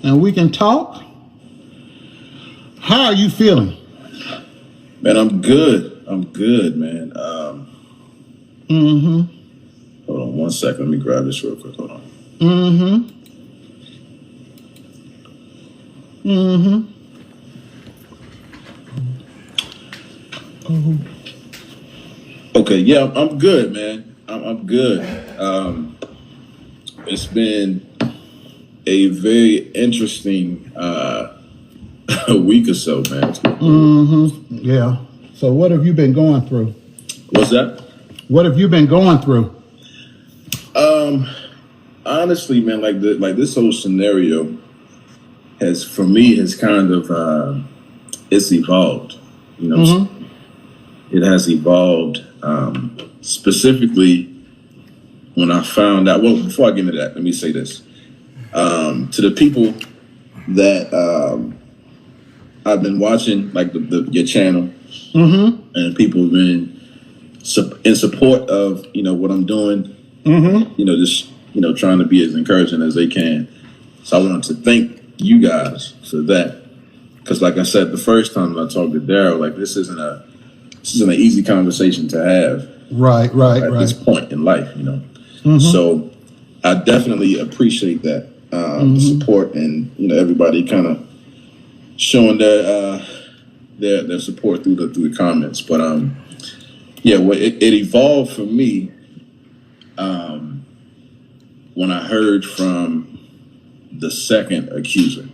and we can talk. How are you feeling? Man, I'm good. I'm good, man. Hold on 1 second. Let me grab this real quick. Hold on. Okay, yeah, I'm good, man. I'm good. It's been a very interesting week or so, man. Yeah. So what have you been going through? What's that? What have you been going through? Honestly, man, like this whole scenario has kind of it's evolved. You know, what I'm saying? It has evolved. Specifically, when I found out. Well, before I get into that, let me say this to the people that I've been watching, like your channel, and people have been in support of what I'm doing. Just trying to be as encouraging as they can. So I wanted to thank you guys for that, because like I said the first time I talked to Daryl, like this isn't an easy conversation to have. Right. At this point in life, So I definitely appreciate that the support and everybody kind of showing their support through the comments. But it evolved for me when I heard from the second accuser.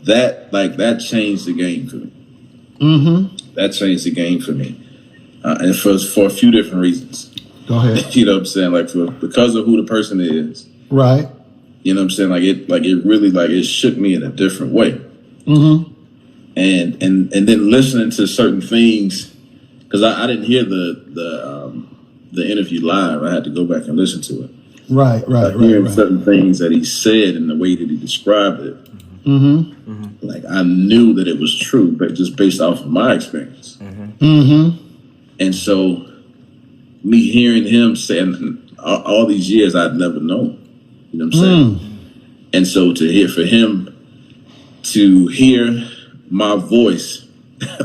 That changed the game for me. That changed the game for me, and for a few different reasons. Go ahead. You know what I'm saying? Because of who the person is. Right. You know what I'm saying? It really it shook me in a different way. And then listening to certain things, because I didn't hear the interview live. I had to go back and listen to it. Right. Hearing certain things that he said and the way that he described it. I knew that it was true, but just based off of my experience. And so me hearing him saying all these years I'd never known. You know what I'm saying? And so to hear my voice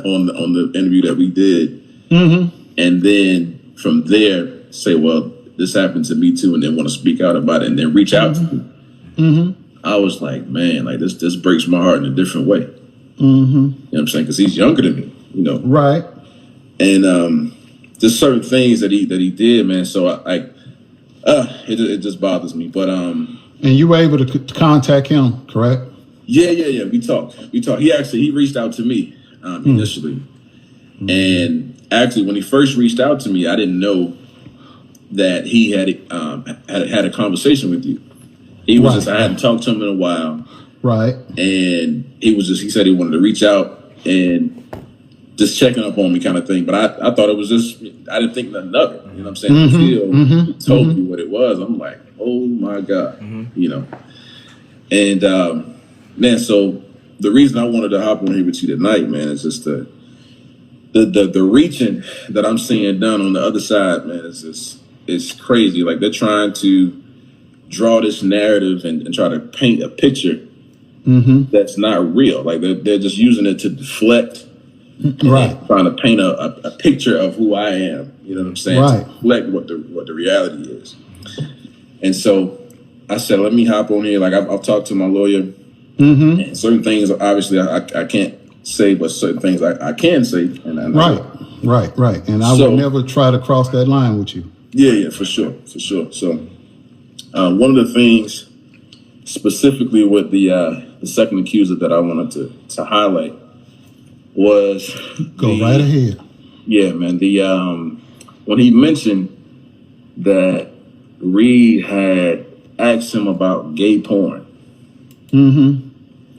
on the interview that we did, and then from there say, well, this happened to me too, and then want to speak out about it and then reach out to me. I was like, man, this breaks my heart in a different way. You know what I'm saying? Because he's younger than me, Right. And just certain things that he did, man. So it just bothers me. But and you were able to contact him, correct? Yeah. We talked. He reached out to me initially, and actually when he first reached out to me, I didn't know that he had a conversation with you. He was I hadn't talked to him in a while. Right. And he said he wanted to reach out and just checking up on me kind of thing. But I thought it was just, I didn't think nothing of it. You know what I'm saying? Until he told me what it was. I'm like, oh my God, And man, so the reason I wanted to hop on here with you tonight, man, is just the reaching that I'm seeing done on the other side, man, it's crazy. Like they're trying to draw this narrative and try to paint a picture that's not real. Like they're just using it to deflect, right? Trying to paint a picture of who I am. You know what I'm saying? Right. To reflect what the reality is. And so I said, let me hop on here. Like I've talked to my lawyer, and certain things obviously I can't say, but certain things I can say. And right. And I would never try to cross that line with you. Yeah, for sure. So one of the things specifically with the second accuser that I wanted to highlight was right ahead. Yeah, man. When he mentioned that Reid had asked him about gay porn.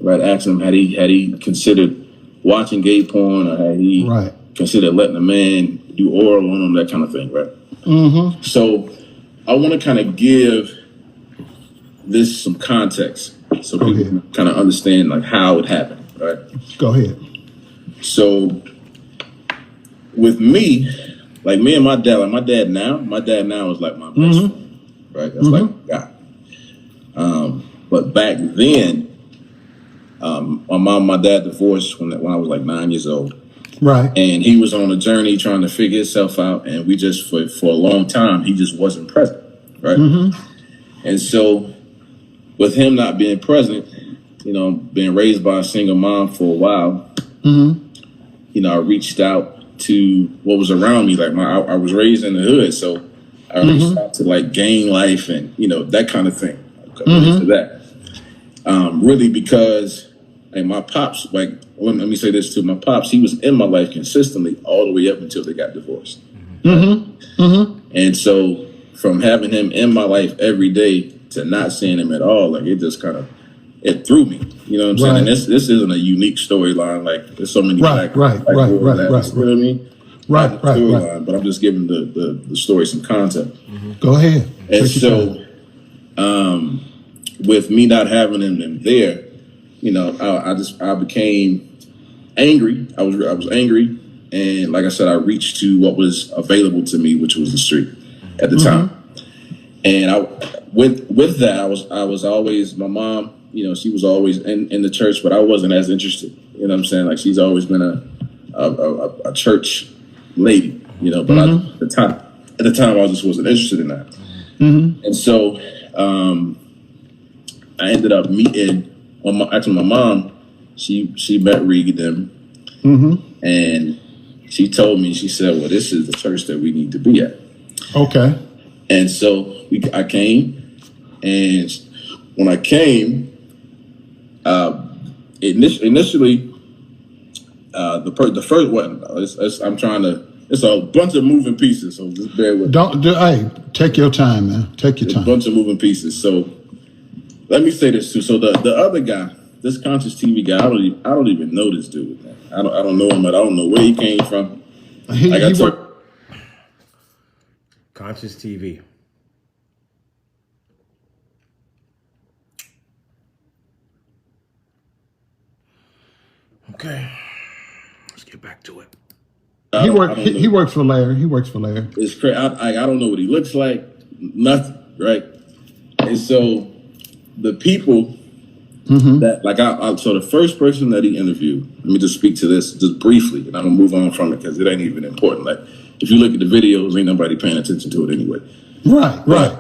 Right, asked him had he considered watching gay porn, or had he considered letting a man do oral on him, that kind of thing, right? So I want to kind of give this some context so people can kind of understand like how it happened, right? Go ahead. So with me, like me and my dad now is like my best friend, right? That's like God. But back then, my mom and my dad divorced when I was like 9 years old. Right. And he was on a journey trying to figure himself out. And we just, for a long time, he just wasn't present. Right. And so with him not being present, being raised by a single mom for a while, I reached out to what was around me. Like I was raised in the hood. So I reached out to like gang life and, that kind of thing. To that. Really because like my pops, like, let me say this too. My pops, he was in my life consistently all the way up until they got divorced. And so from having him in my life every day to not seeing him at all, like it just kind of, it threw me. You know what I'm saying? And this isn't a unique storyline. Like there's so many black boys that, you know what I mean? Right. But I'm just giving the story some context. Go ahead. And so, with me not having him there, I became angry. I was angry, and like I said, I reached to what was available to me, which was the street at the time. And with that, I was always, my mom, she was always in the church, but I wasn't as interested. You know what I'm saying? Like she's always been a church lady, but at the time I just wasn't interested in that. And so I ended up meeting, my mom, she met Reid and them, and she told me, she said, well, this is the church that we need to be at. Okay. And so I came, and when I came, initially, the first one, it's a bunch of moving pieces, so just bear with me. Hey, take your time, man. Take your time. A bunch of moving pieces. So let me say this too. So the other guy, this Conscious TV guy, I don't even know this dude, man. I don't know him, but I don't know where he came from. Conscious TV. Okay, let's get back to it. He works for Larry. It's crazy. I don't know what he looks like. Nothing, right? And so the people that, like, so the first person that he interviewed, let me just speak to this just briefly, and I'm gonna move on from it because it ain't even important. Like, if you look at the videos, ain't nobody paying attention to it anyway. Right.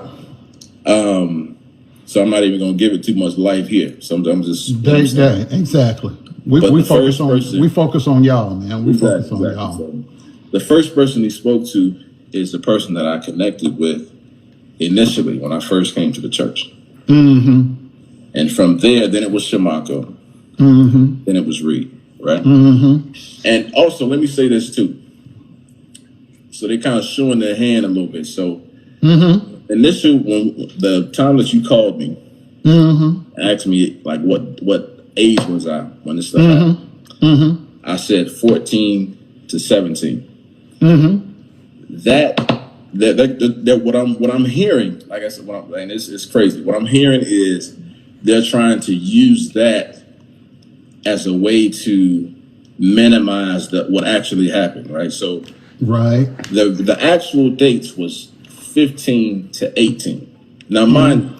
So I'm not even gonna give it too much life here. So I'm just exactly. We focus on y'all, man. Focus on y'all. So the first person he spoke to is the person that I connected with initially when I first came to the church. And from there, then it was Shamako. Then it was Reid, right? And also, let me say this too. So they kind of showing their hand a little bit. So initially, when the time that you called me, asked me like what age was I when this stuff happened? I said 14 to 17. That what I'm hearing, like I said, and it's crazy. What I'm hearing is they're trying to use that as a way to minimize what actually happened, right? So the actual dates was 15 to 18. Now mine,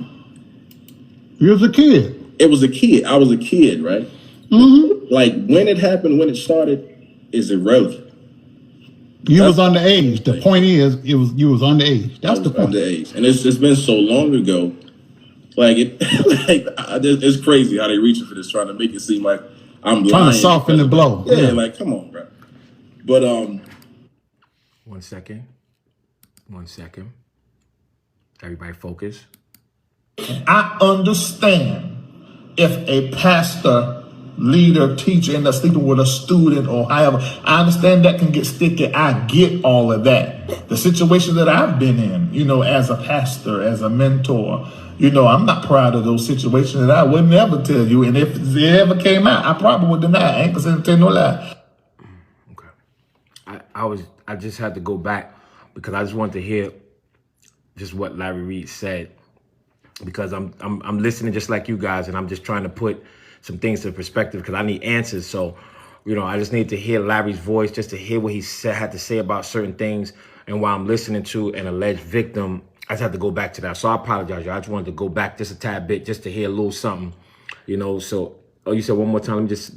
you was a kid. It was a kid. I was a kid, right? Like when it happened, when it started, is irrelevant. You was underage. The point is, you was underage. That's the point. Underage, and it's been so long ago. Like it's crazy how they reaching for this, trying to make it seem like I'm lying. Trying to soften the blow. Yeah, like come on, bro. But 1 second. Everybody focus. I understand if a pastor, leader, teacher ends up sleeping with a student or however. I understand that can get sticky. I get all of that. The situation that I've been in, as a pastor, as a mentor, I'm not proud of those situations, and I would never tell you. And if it ever came out, I probably would deny. I ain't gonna tell no lie. Okay. I just had to go back because I just wanted to hear just what Larry Reid said. Because I'm listening just like you guys, and I'm just trying to put some things to perspective because I need answers. So, I just need to hear Larry's voice, just to hear what he had to say about certain things. And while I'm listening to an alleged victim I just had to go back to that. So I apologize, y'all. I just wanted to go back just a tad bit, just to hear a little something, you know. So, oh, you said one more time. Let me just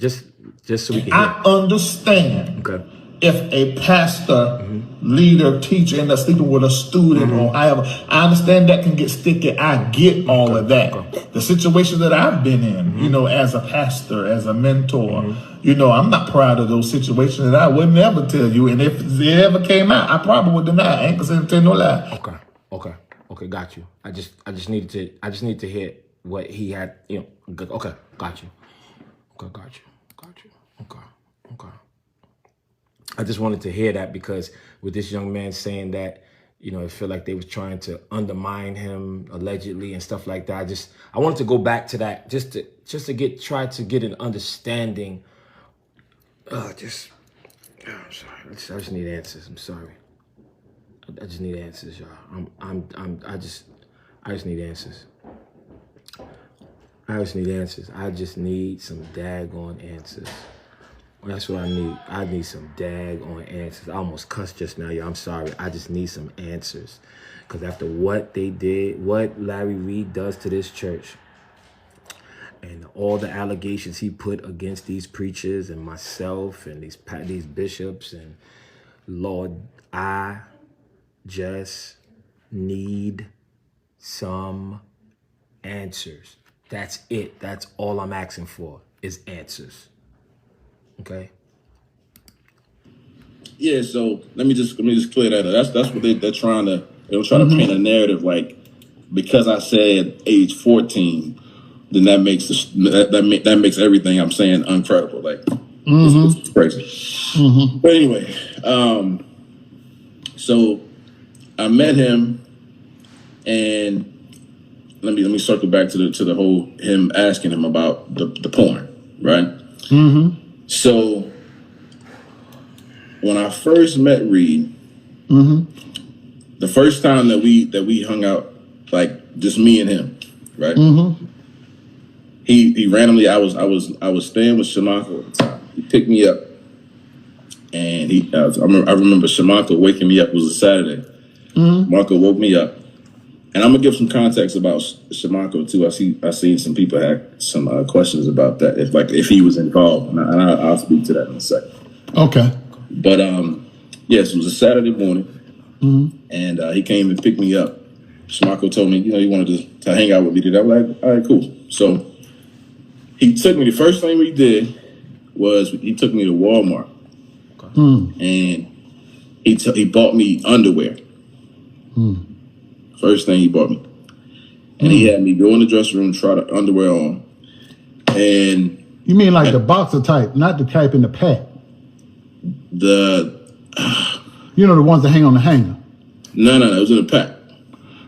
so we can hear. I understand. Okay. If a pastor, leader, teacher ends up sleeping with a student or however, I understand that can get sticky. I get all of that. Okay. The situations that I've been in, you know, as a pastor, as a mentor, you know, I'm not proud of those situations, and I would never tell you. And if it ever came out, I probably would deny. I ain't gonna tell no lie. Okay, got you. I just needed to hear what he had, you know. Okay, got you. Okay, got you. Okay. I just wanted to hear that, because with this young man saying that, you know, it felt like they was trying to undermine him allegedly and stuff like that. I wanted to go back to that just to try to get an understanding. I'm sorry. I just need answers. I'm sorry. I just need answers, y'all. I just need answers. I just need answers. I just need some daggone answers. That's what I need. I need some daggone answers. I almost cussed just now, y'all. I'm sorry. I just need some answers. Because after what they did, what Larry Reid does to this church, and all the allegations he put against these preachers and myself and these bishops, and Lord, I just need some answers. That's it. That's all I'm asking for is answers. Okay. Yeah, so let me just clear that up. That's what they're trying to paint a narrative like, because I said age 14, then that makes everything I'm saying uncredible. Like, it's crazy. But anyway, so I met him, and let me circle back to the whole him asking him about the porn, right? So when I first met Reid, the first time that we hung out, like just me and him, right? He randomly, I was staying with Shamaka at the time. He picked me up, and I remember Shamaka waking me up. It was a Saturday. Marco woke me up, and I'm gonna give some context about Shamaka too. I seen some people had some questions about that, if he was involved, and I'll speak to that in a second. Okay. But yes, it was a Saturday morning, and he came and picked me up. Shamako told me, he wanted to hang out with me today. I was like, all right, cool. So he took me. The first thing we did was he took me to Walmart, and he bought me underwear. First thing he bought me, and he had me go in the dressing room, try the underwear on. And you mean like the boxer type, not the type in the pack? The ones that hang on the hanger. No, it was in a pack.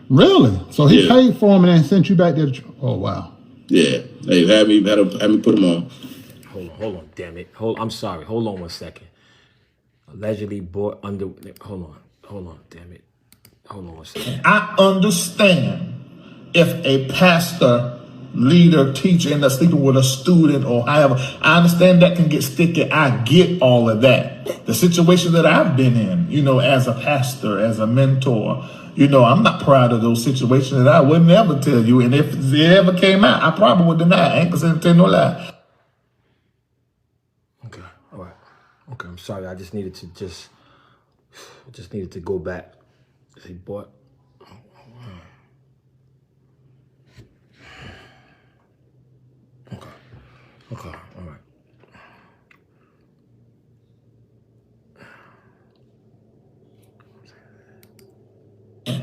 Really? So he paid for them and then sent you back there. Oh wow. Yeah, they had me put them on. Hold on, damn it. I'm sorry. Hold on 1 second. Allegedly bought under. Hold on, damn it. Hold on 1 second. I understand if a pastor, leader, teacher ends up sleeping with a student or however. I understand that can get sticky. I get all of that. The situations that I've been in, as a pastor, as a mentor, I'm not proud of those situations, and I would never tell you. And if it ever came out, I probably would deny. I ain't gonna tell no lie. Okay, all right. Okay, I'm sorry. I just needed to go back. He bought. Okay, all right.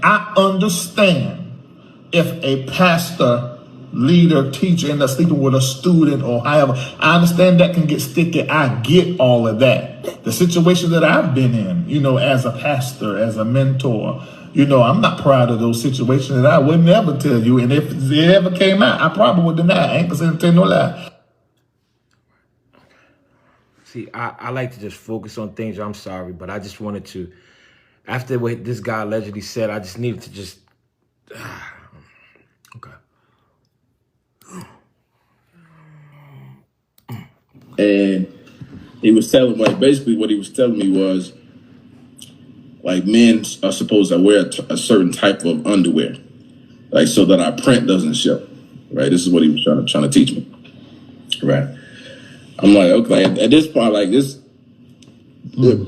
I understand if a pastor, leader, teacher ends up sleeping with a student or however. I understand that can get sticky. I get all of that. The situations that I've been in, as a pastor, as a mentor, I'm not proud of those situations, and I would never tell you. And if it ever came out, I probably would deny. I ain't gonna tell no lie. See, I like to just focus on things. I'm sorry, but I just wanted to, after what this guy allegedly said, I just needed to just, okay. And he was telling, basically what he was telling me was, like men are supposed to wear a certain type of underwear, like so that our print doesn't show, right? This is what he was trying to teach me, right? I'm like, okay, at this point, like this,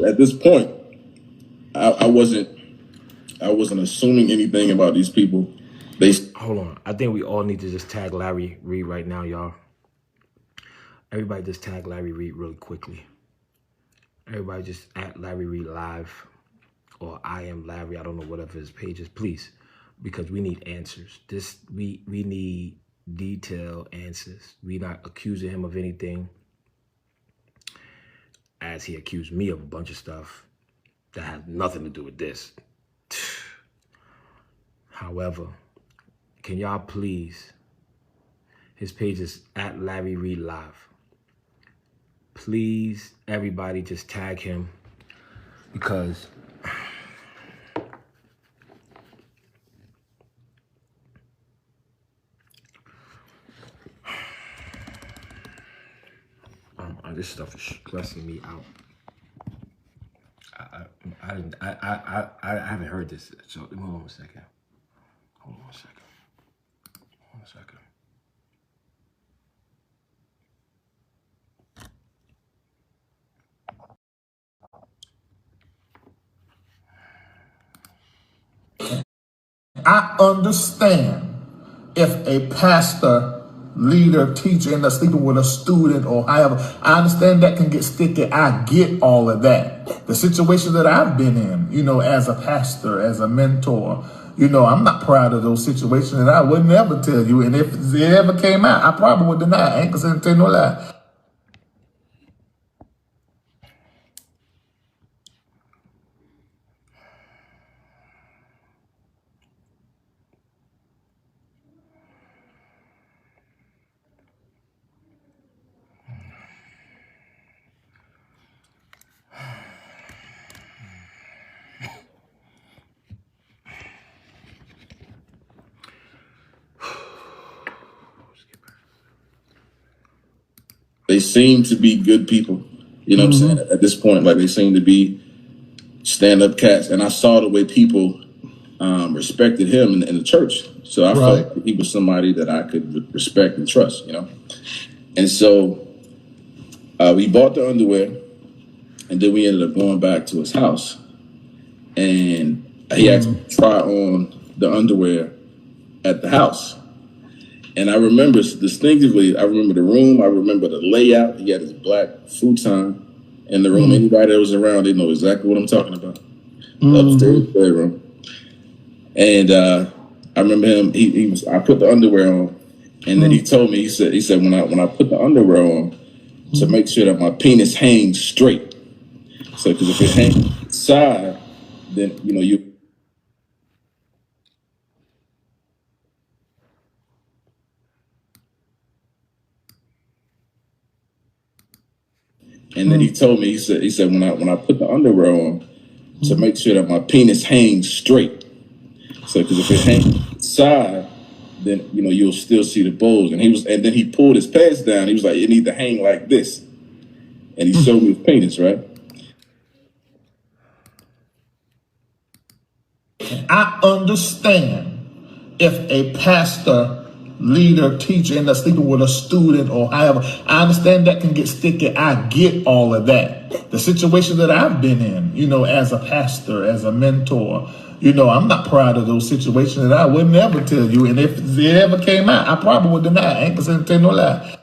at this point, I wasn't assuming anything about these people. Hold on. I think we all need to just tag Larry Reid right now, y'all. Everybody just tag Larry Reid really quickly. Everybody just at Larry Reid Live or I am Larry. I don't know, whatever his page is, please, because we need answers. We need detailed answers. We not accusing him of anything, as he accused me of a bunch of stuff that has nothing to do with this. However, can y'all please, his page is at Larry Reid Live. Please, everybody just tag him, because this stuff is stressing me out. I haven't heard this. So hold on a second. Hold on a second. Hold on a second. I understand if a pastor, leader, teacher ends up sleeping with a student or however. I understand that can get sticky. I get all of that. The situation that I've been in, you know, as a pastor, as a mentor, you know, I'm not proud of those situations, and I would never tell you. And if it ever came out, I probably would deny it. I ain't gonna tell no lie. They seem to be good people. You know what I'm saying? At this point, like they seem to be stand-up cats. And I saw the way people respected him in the church. So I felt like he was somebody that I could respect and trust, you know? And so we bought the underwear, and then we ended up going back to his house. And he asked me to try on the underwear at the house. And I remember distinctively, I remember the room, I remember the layout. He had his black futon in the room. Anybody that was around, they know exactly what I'm talking about. Upstairs bedroom. And I remember him, I put the underwear on, and then he told me, he said when I put the underwear on, to make sure that my penis hangs straight. So, because if it hangs side, then, you know, you. And then he told me, he said when I put the underwear on, to make sure that my penis hangs straight. So, because if it hangs side, then, you know, you'll still see the bulge. And then he pulled his pants down. He was like, it need to hang like this. And he showed me his penis, right? I understand if a pastor, leader, teacher ends up sleeping with a student or however. I understand that can get sticky. I get all of that. The situation that I've been in, you know, as a pastor, as a mentor, you know, I'm not proud of those situations, and I would never tell you. And if it ever came out, I probably would deny it. I ain't gonna tell no lie.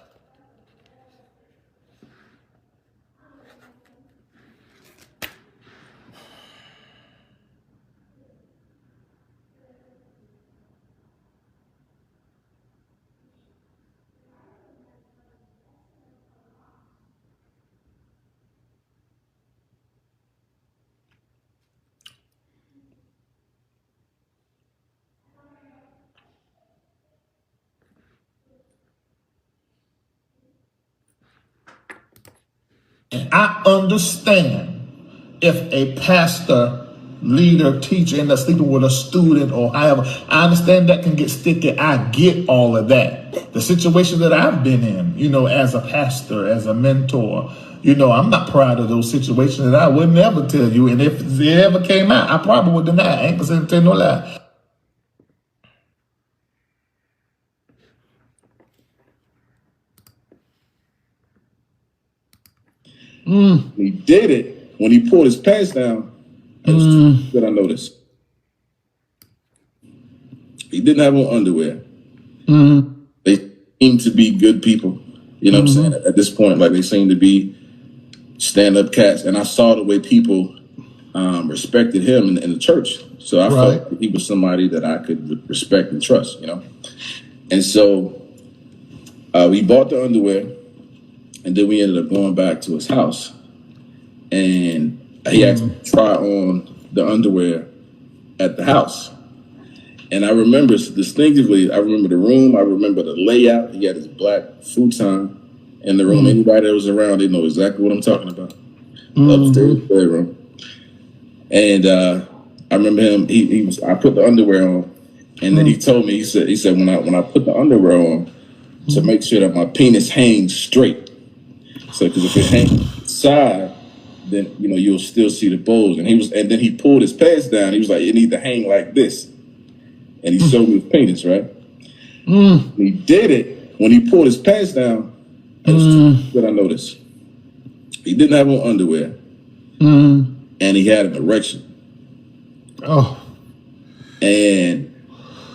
I understand if a pastor, leader, teacher ends up sleeping with a student or however. I understand that can get sticky. I get all of that. The situation that I've been in, you know, as a pastor, as a mentor, I'm not proud of those situations, and I would never tell you. And if it ever came out, I probably would deny it. I ain't gonna tell no lie. He did it when he pulled his pants down. That I noticed. He didn't have on underwear. They seem to be good people. You know what I'm saying? At this point, like, they seem to be stand-up cats. And I saw the way people respected him in the church. So I felt like he was somebody that I could respect and trust, And so we bought the underwear, and then we ended up going back to his house. And he asked me to try on the underwear at the house. And I remember distinctively, I remember the room, I remember the layout. He had his black futon in the room. Anybody that was around, they know exactly what I'm talking about. Upstairs bedroom. And I remember him, I put the underwear on, and then he told me, he said when I put the underwear on, to make sure that my penis hangs straight. So, because if it hangs side, then you'll still see the bulge. And then he pulled his pants down. He was like, "It need to hang like this." And he showed me his penis, right? He did it when he pulled his pants down. That I noticed. He didn't have on underwear, and he had an erection. Oh, and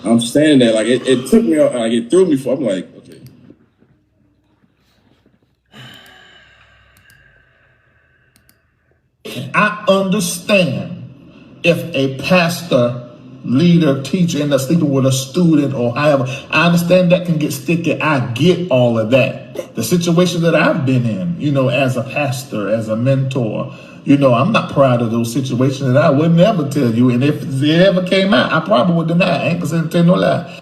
I'm standing there like it took me, like it threw me. I'm like, okay. I understand if a pastor, leader, teacher ends up sleeping with a student or however. I understand that can get sticky. I get all of that. The situation that I've been in, as a pastor, as a mentor, I'm not proud of those situations, and I would never tell you. And if it ever came out, I probably would deny it. I ain't gonna tell no lie.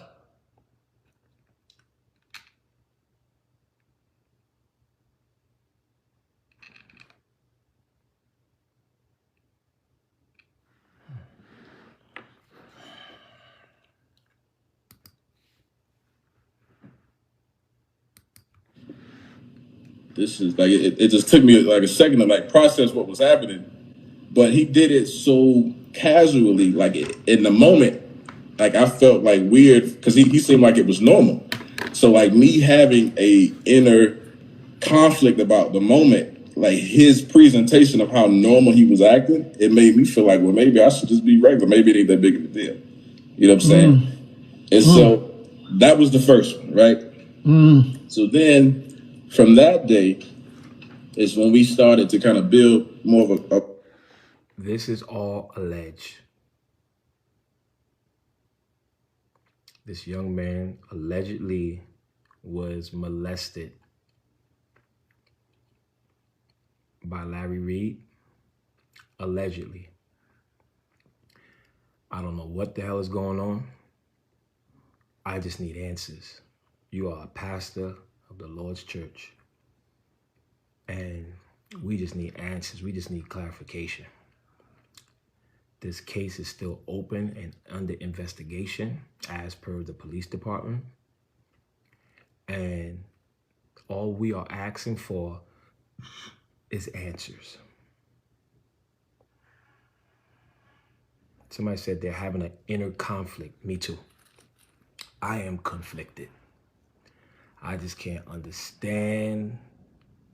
This is like it just took me like a second to like process what was happening, but he did it so casually, like in the moment, like I felt like weird because he seemed like it was normal. So like me having a inner conflict about the moment, like his presentation of how normal he was acting, it made me feel like, well, maybe I should just be regular. Maybe it ain't that big of a deal. You know what I'm saying? And so that was the first one, right? So then from that day is when we started to kind of build more of a. This is all alleged. This young man allegedly was molested by Larry Reid. Allegedly. I don't know what the hell is going on. I just need answers. You are a pastor of the Lord's church, and we just need answers. We just need clarification. This case is still open and under investigation as per the police department. And all we are asking for is answers. Somebody said they're having an inner conflict. Me too. I am conflicted. I just can't understand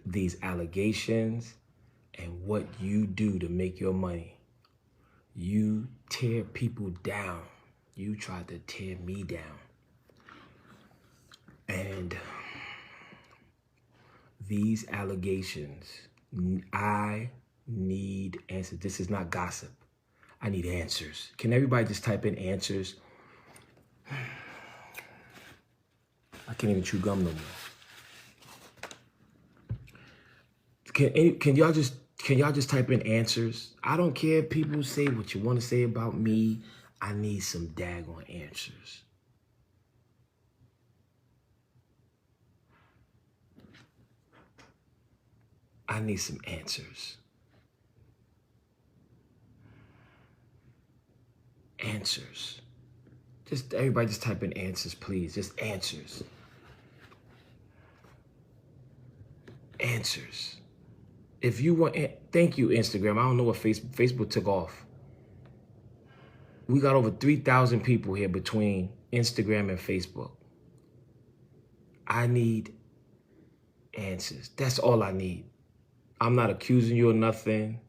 these allegations and what you do to make your money. You tear people down. You try to tear me down. And these allegations, I need answers. This is not gossip. I need answers. Can everybody just type in answers? I can't even chew gum no more. Can y'all just type in answers? I don't care if people say what you want to say about me. I need some daggone answers. I need some answers. Answers. Just everybody just type in answers, please. Just answers. Answers. If you want, thank you, Instagram. I don't know what Facebook took off. We got over 3,000 people here between Instagram and Facebook. I need answers. That's all I need. I'm not accusing you of nothing.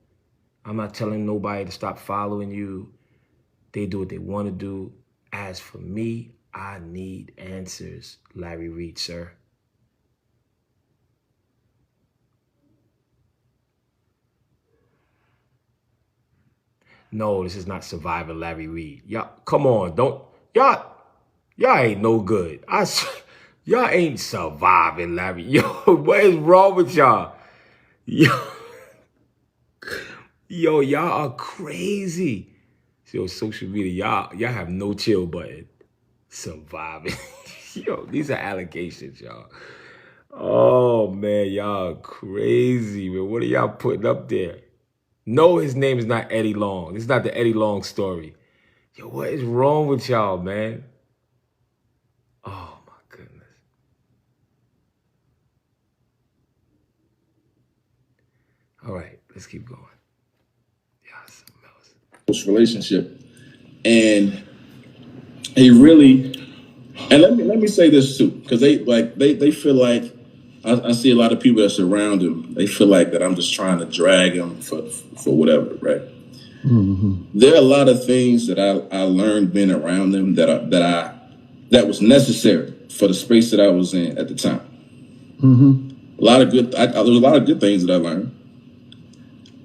I'm not telling nobody to stop following you. They do what they want to do. As for me, I need answers, Larry Reid, sir. No, this is not Survivor Larry Reid. Y'all, come on, y'all ain't no good. Y'all ain't surviving, Larry. Yo, what is wrong with y'all? Yo, y'all are crazy. Yo, social media, y'all have no chill button. Surviving. Yo, these are allegations, y'all. Oh man, y'all crazy, man. What are y'all putting up there? No, his name is not Eddie Long. This is not the Eddie Long story. Yo, what is wrong with y'all, man? Oh my goodness. All right, let's keep going. Yeah, something else. Relationship, and he really, and let me say this too, because they feel like I see a lot of people that surround him. They feel like that I'm just trying to drag him for whatever, right? Mm-hmm. There are a lot of things that I learned being around him that was necessary for the space that I was in at the time. Mm-hmm. There was a lot of good things that I learned,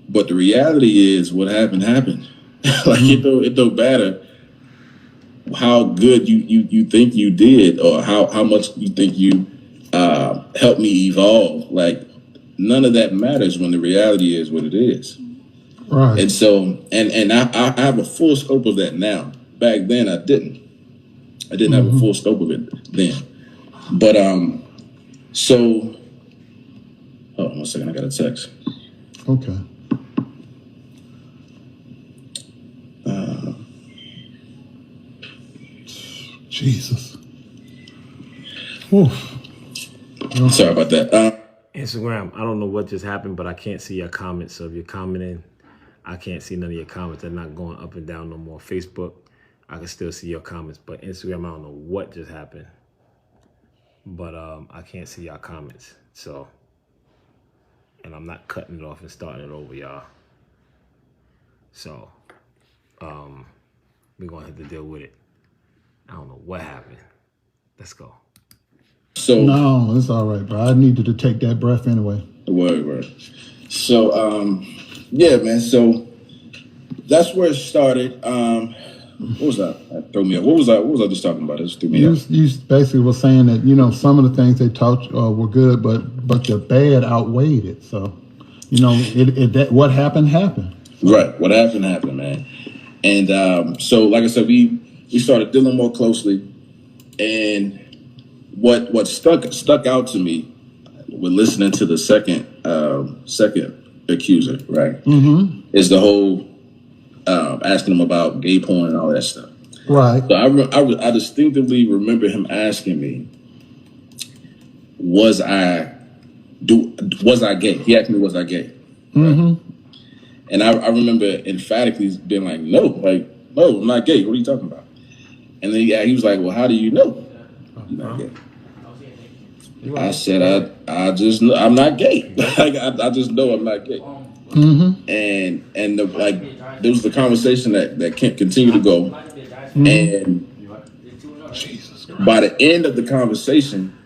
but the reality is what happened. Like it don't matter how good you think you did or how much you think you helped me evolve. Like none of that matters when the reality is what it is. Right. And so and I have a full scope of that now. Back then I didn't have a full scope of it then. But so hold on 1 second, I got a text. Okay. Jesus. Oof. Sorry about that. Instagram, I don't know what just happened, but I can't see your comments. So if you're commenting, I can't see none of your comments. They're not going up and down no more. Facebook, I can still see your comments. But Instagram, I don't know what just happened. But I can't see your comments. So, and I'm not cutting it off and starting it over, y'all. So, we're going to have to deal with it. I don't know what happened. Let's go. So no, it's all right, bro. I needed to take that breath anyway. Word. So, yeah, man. So that's where it started. What was that? That threw me up. What was I just talking about? It just threw me up. You basically were saying that, some of the things they taught were good, but the bad outweighed it. So, what happened. Right. What happened, man. And so, like I said, we started dealing more closely, and what stuck out to me with listening to the second accuser, right, is the whole asking him about gay porn and all that stuff. Right. So I distinctively remember him asking me, was I gay? He asked me, was I gay? Right? And I remember emphatically being like, no, I'm not gay. What are you talking about? And then he was like, well, how do you know you're not gay? I said, I'm not gay. I just know I'm not gay. And there was the conversation that can't continue to go. And by the end of the conversation,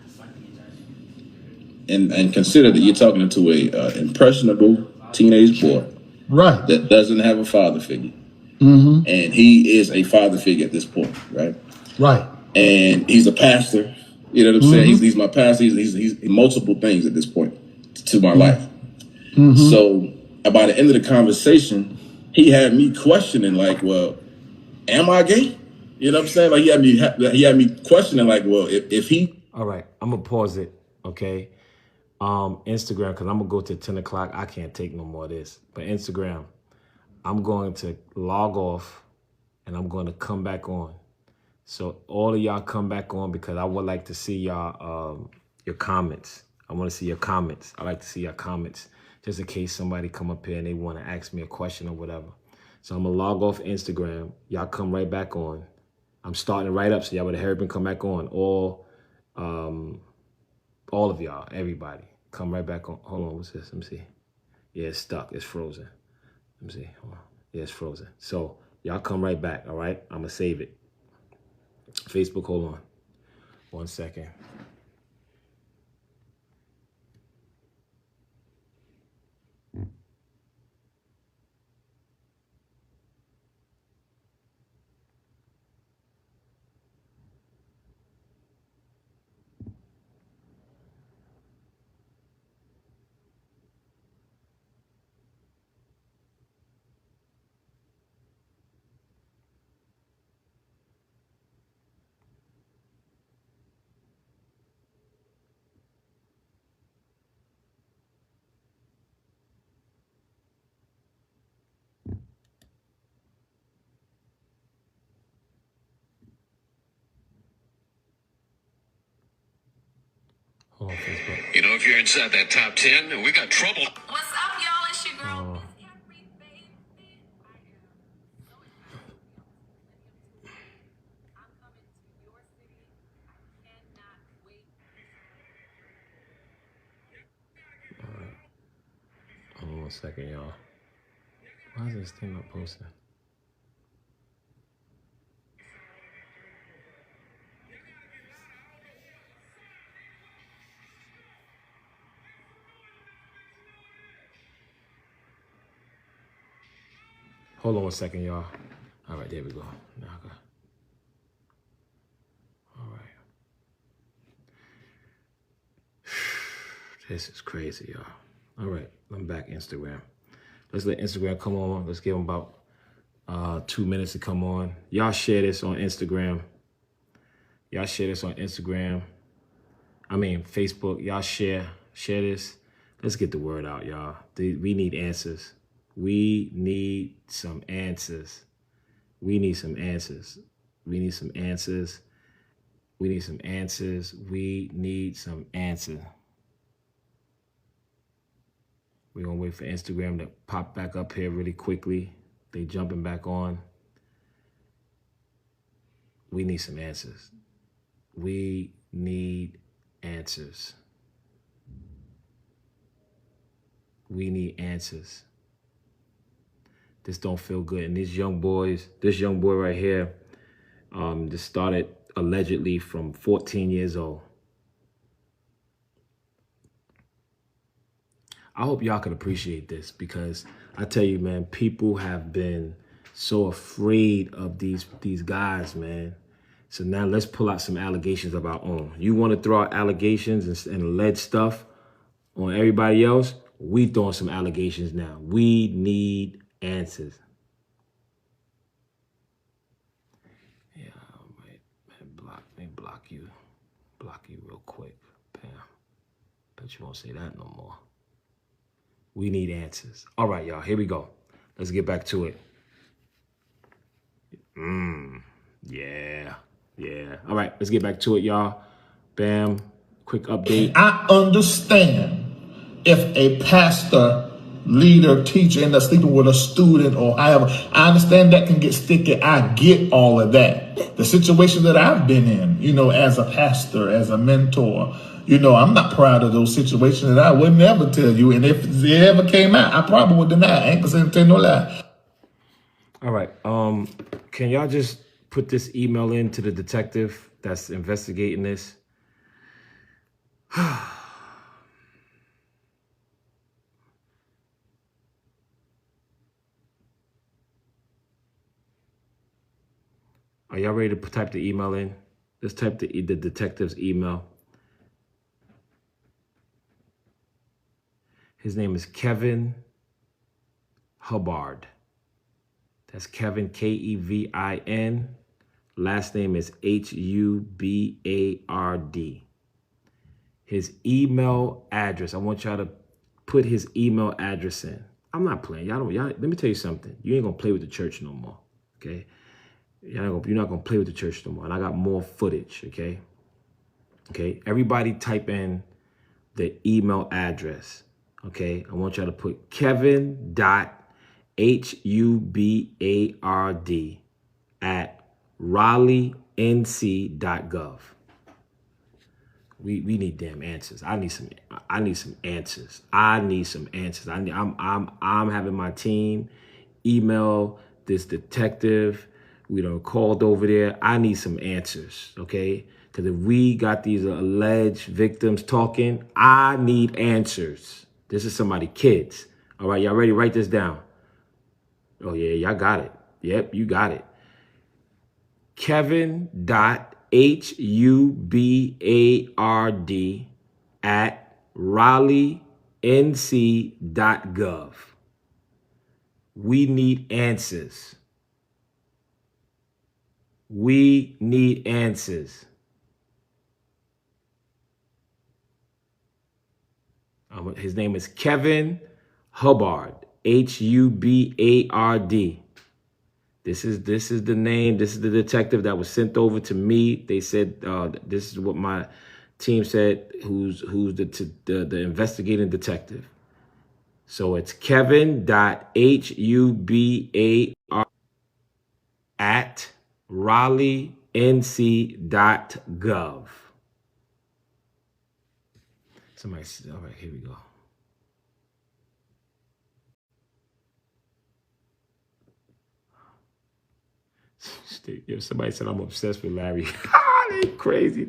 and consider that you're talking to a impressionable teenage boy, right, that doesn't have a father figure, and he is a father figure at this point, right? And he's a pastor. You know what I'm saying? He's my pastor. He's multiple things at this point to my life. So by the end of the conversation, he had me questioning, like, well, am I gay? You know what I'm saying? Like he had me questioning, like, well, if he. All right, I'm gonna pause it. Okay, Instagram, because I'm gonna go to 10 o'clock. I can't take no more of this. But Instagram, I'm going to log off, and I'm going to come back on. So all of y'all come back on, because I would like to see y'all your comments. I want to see your comments. I like to see your comments. just in case somebody come up here and they want to ask me a question or whatever. So I'm gonna log off Instagram. Y'all come right back on. I'm starting it right up, so y'all would have heard me come back on. All of y'all, everybody, come right back on. Hold on, what's this? Let me see. Yeah, it's stuck. It's frozen. Let me see. Hold on. Yeah, it's frozen. So y'all come right back. All right, I'm gonna save it. Facebook, hold on. 1 second. Hold on, Facebook. You know, if you're inside that top 10, we got trouble. What's up, y'all? It's your girl. Hold on 1 second, y'all. Why is this thing not posting? Hold on 1 second, y'all. All right, there we go. Now I got. All right. This is crazy, y'all. All right, I'm back Instagram. Let's let Instagram come on. Let's give them about 2 minutes to come on. Y'all share this on Instagram. Y'all share this on Instagram. I mean, Facebook. Y'all share this. Let's get the word out, y'all. We need answers. We need some answers. We need some answers. We need some answers. We need some answers. We need some answers. We're gonna wait for Instagram to pop back up here really quickly. They jumping back on. We need some answers. We need answers. We need answers. This don't feel good. And these young boys, this young boy right here, just started allegedly from 14 years old. I hope y'all can appreciate this, because I tell you, man, people have been so afraid of these guys, man. So now let's pull out some allegations of our own. You want to throw out allegations and alleged stuff on everybody else? We throwing some allegations now. We need answers. Yeah, wait, let me block you real quick. Bam. Bet you won't say that no more. We need answers. All right, y'all, here we go. Let's get back to it. Yeah. All right, let's get back to it, y'all. Bam, quick update. I understand if a pastor, leader, teacher ends up sleeping with a student or however. I understand that can get sticky. I get all of that. The situation that I've been in, as a pastor, as a mentor, I'm not proud of those situations, that I would never tell you. And if it ever came out, I probably would deny it. I ain't gonna tell no lie. All right. Can y'all just put this email in to the detective that's investigating this? Are y'all ready to type the email in? Let's type the detective's email. His name is Kevin Hubbard. That's Kevin, Kevin. Last name is Hubard. His email address. I want y'all to put his email address in. I'm not playing. Y'all, let me tell you something. You ain't gonna play with the church no more. Okay? You're not gonna play with the church no more. And I got more footage. Okay? Okay. Everybody type in the email address. Okay, I want y'all to put Kevin.Hubard at RaleighNC.gov. We need damn answers. I need some answers. I'm having my team email this detective. We done called over there. I need some answers, okay? Because if we got these alleged victims talking, I need answers. This is somebody kids. All right, y'all ready? Write this down. Oh yeah, y'all got it. Yep, you got it. Kevin.Hubard at RaleighNC.gov. We need answers. We need answers. His name is Kevin Hubbard, Hubard. This is the name. This is the detective that was sent over to me. They said this is what my team said. Who's the investigating detective? So it's Kevin.Hubard at RaleighNC.gov. Somebody said, all right, here we go. If somebody said I'm obsessed with Larry. They crazy.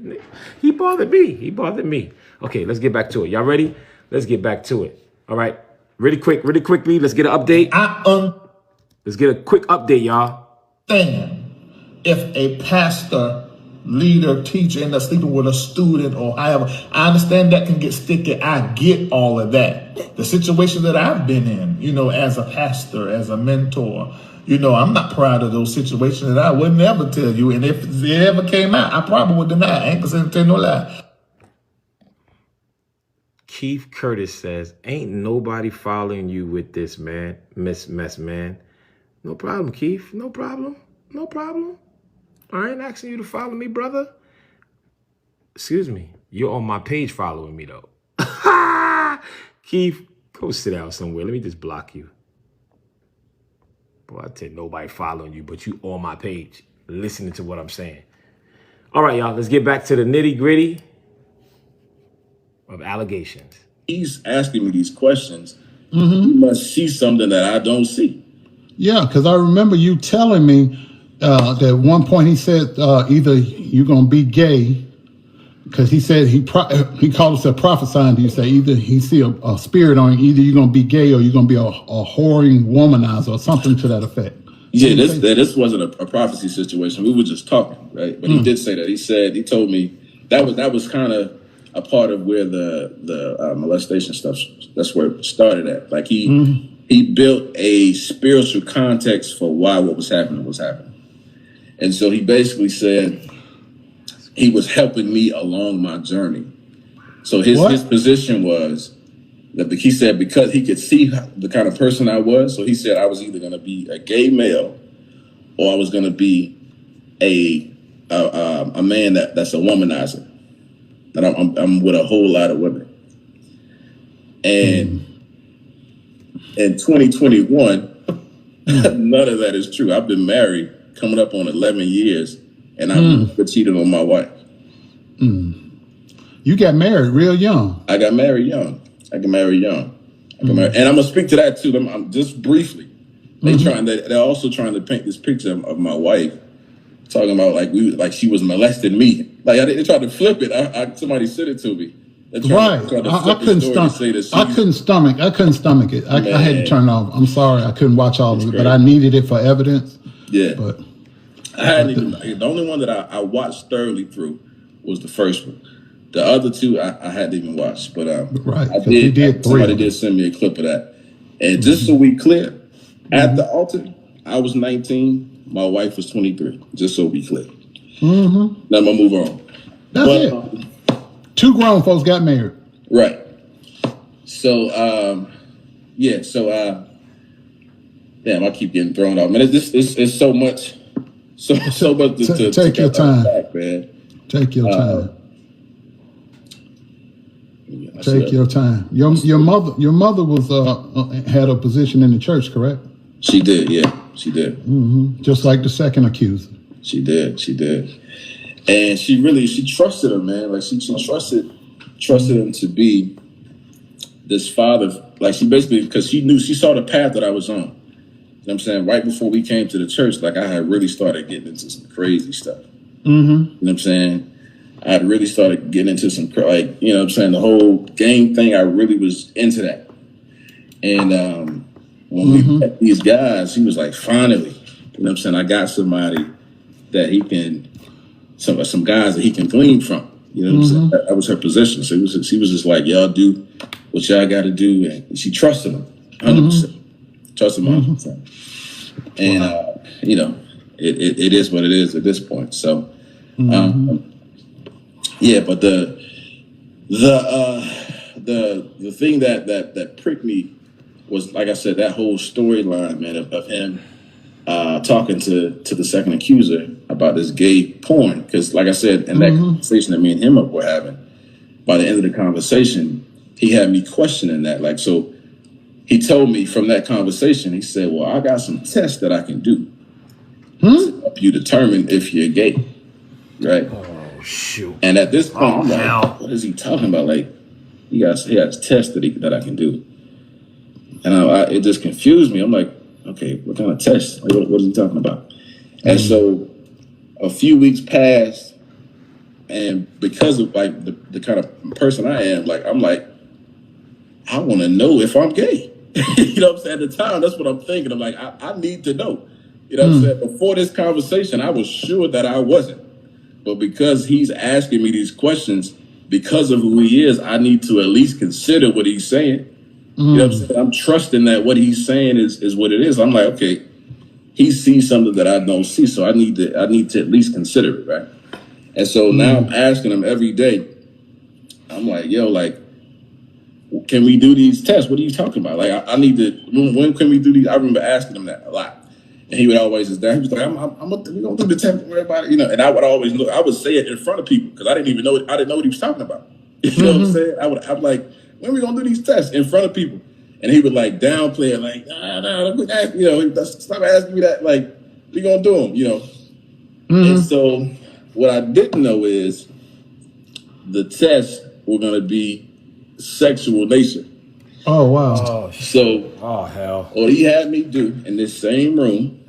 He bothered me. Okay, let's get back to it. Y'all ready? Let's get back to it. All right. Really quickly, let's get an update. Let's get a quick update, y'all. If a pastor, leader, teacher ends up sleeping with a student or however, I understand that can get sticky. I get all of that. The situation that I've been in, as a pastor, as a mentor, I'm not proud of those situations that I would never tell you. And if it ever came out, I probably would deny it. I ain't gonna tell no lie. Keith Curtis says, ain't nobody following you with this, man. Mess, man. No problem, Keith. No problem. I ain't asking you to follow me, brother. Excuse me. You're on my page following me, though. Keith, go sit down somewhere. Let me just block you. Boy, I tell nobody following you, but you on my page, listening to what I'm saying. All right, y'all, let's get back to the nitty-gritty of allegations. He's asking me these questions. He must see something that I don't see. Yeah, because I remember you telling me that at one point he said either you're going to be gay, because he said he called himself prophesying to you, say either he see a spirit on you, either you're going to be gay or you're going to be a whoring womanizer or something to that effect. Yeah, this wasn't a prophecy situation. We were just talking, right? But he did say that. He told me that was kind of a part of where the molestation stuff, that's where it started at. Like he built a spiritual context for why what was happening was happening. And so he basically said he was helping me along my journey. So his position was that he said because he could see the kind of person I was, so he said I was either going to be a gay male or I was going to be a man that's a womanizer. And I'm with a whole lot of women. And in 2021, none of that is true. I've been married coming up on 11 years, and I've never cheated on my wife. You got married real young. I got married young. And I'm gonna speak to that too. I'm just briefly. They're also trying to paint this picture of my wife, talking about like she was molesting me. Like they tried to flip it. Somebody sent it to me. Right. I couldn't stomach it. I had to turn it off. I'm sorry, I couldn't watch all of it, but I needed it for evidence. Yeah. But I hadn't even. The only one that I watched thoroughly through was the first one. The other two I hadn't even watched, but right. I did. Somebody did send me a clip of that. And just so we clear, at the altar, I was 19. My wife was 23. Just so we clear. Now I'm gonna move on. That's it. Two grown folks got married. Right. So damn, I keep getting thrown off. Man, it's so much. So much to take your time. Back, man. Take your time. Take your time. Your mother was had a position in the church, correct? She did, yeah, she did. Just like the second accuser. She did, and she trusted him, man. Like she trusted him to be this father. Like she basically, because she saw the path that I was on. You know what I'm saying? Right before we came to the church, like I had really started getting into some crazy stuff. You know what I'm saying? I had really started getting into some, like, you know what I'm saying, the whole gang thing, I really was into that. And when we met these guys, he was like, finally, you know what I'm saying, I got somebody that he can, some guys that he can glean from. You know what I'm saying? That was her position. So she was just like, y'all do what y'all got to do. And she trusted him, 100%. Trusted him 100%. And, you know, it is what it is at this point. So, yeah, but the thing that pricked me was, like I said, that whole storyline, man, of him talking to the second accuser about this gay porn. Because, like I said, in that conversation that me and him were having, by the end of the conversation, he had me questioning that. Like, so he told me from that conversation, he said, well, I got some tests that I can do to help you determine if you're gay, right? Oh, shoot. And at this point, I'm like, what is he talking about? Like, he has tests that I can do. And it just confused me. I'm like, okay, what kind of test? Like, what is he talking about? And so a few weeks passed, and because of like the kind of person I am, like, I'm like, I want to know if I'm gay. You know what I'm saying? At the time, that's what I'm thinking. I'm like, I need to know. You know what I'm saying? Before this conversation, I was sure that I wasn't. But because he's asking me these questions, because of who he is, I need to at least consider what he's saying. You know what I'm saying? I'm trusting that what he's saying is what it is. I'm like, okay, he sees something that I don't see, so I need to at least consider it, right? And so now I'm asking him every day. I'm like, yo, like, can we do these tests? What are you talking about? Like, I need to. When can we do these? I remember asking him that a lot, and he would always just. He was like, we're gonna do the test. Don't worry about it, you know. And I would always look. I would say it in front of people because I didn't know what he was talking about. You know what I'm saying? I'm like, when are we gonna do these tests in front of people? And he would like downplay it, like, nah, you know, stop asking me that. Like, we gonna do them, you know. And so, what I didn't know is the tests were gonna be sexual nature. Oh wow! Oh hell! What he had me do in this same room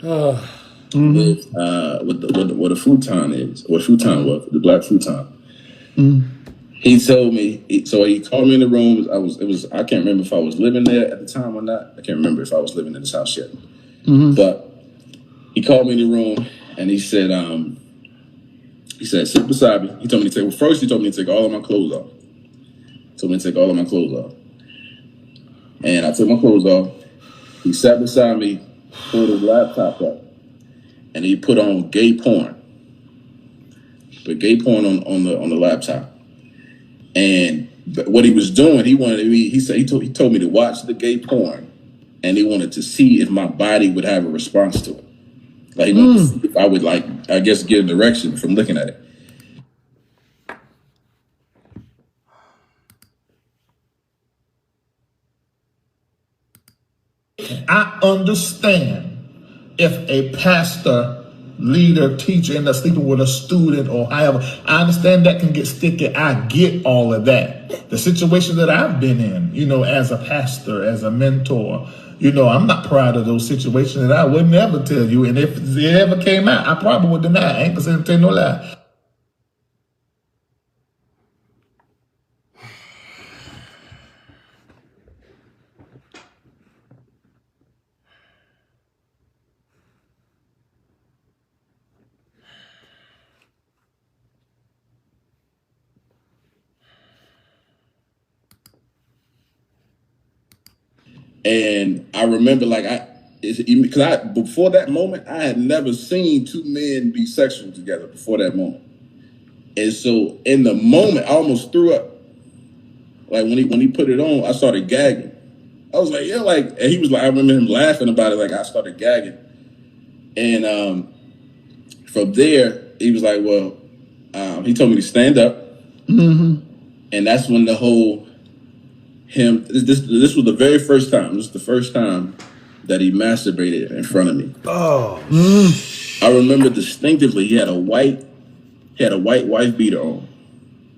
with what a futon is, what futon was, the black futon. He told me, so he called me in the room. I can't remember if I was living there at the time or not. I can't remember if I was living in this house yet. But he called me in the room and he said, sit beside me. He told me to take all of my clothes off. And I took my clothes off. He sat beside me, pulled his laptop up, and he put on gay porn. Put gay porn on the laptop. And what he was doing, he told me to watch the gay porn, and he wanted to see if my body would have a response to it. Like, he wanted to see if I would, like, I guess, get a direction from looking at it. I understand if a pastor, leader, teacher ends up sleeping with a student or however. I understand that can get sticky. I get all of that. The situation that I've been in, you know, as a pastor, as a mentor, you know, I'm not proud of those situations, and I would never tell you. And if it ever came out, I probably would deny. I ain't gonna tell no lie. And I remember, like, because before that moment, I had never seen two men be sexual together before that moment. And so in the moment, I almost threw up. Like, when he put it on, I started gagging. I was like, yeah, like, and he was like, I remember him laughing about it. Like, I started gagging. And from there, he was like, well, he told me to stand up. And that's when the whole him. This was the very first time. This was the first time that he masturbated in front of me. Oh, I remember distinctively. He had a white wife beater on,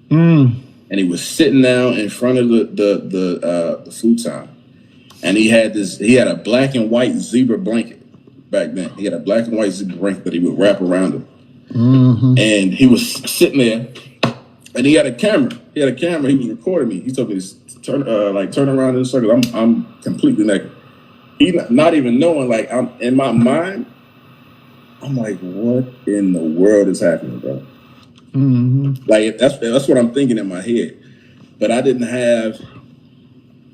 and he was sitting down in front of the futon, and he had a black and white zebra blanket back then. He had a black and white zebra blanket that he would wrap around him, and he was sitting there, and he had a camera. He was recording me. He told me to turn around in a circle. I'm completely naked. He not even knowing, like, I'm in my mind. I'm like, what in the world is happening, bro? Like, that's what I'm thinking in my head. But I didn't have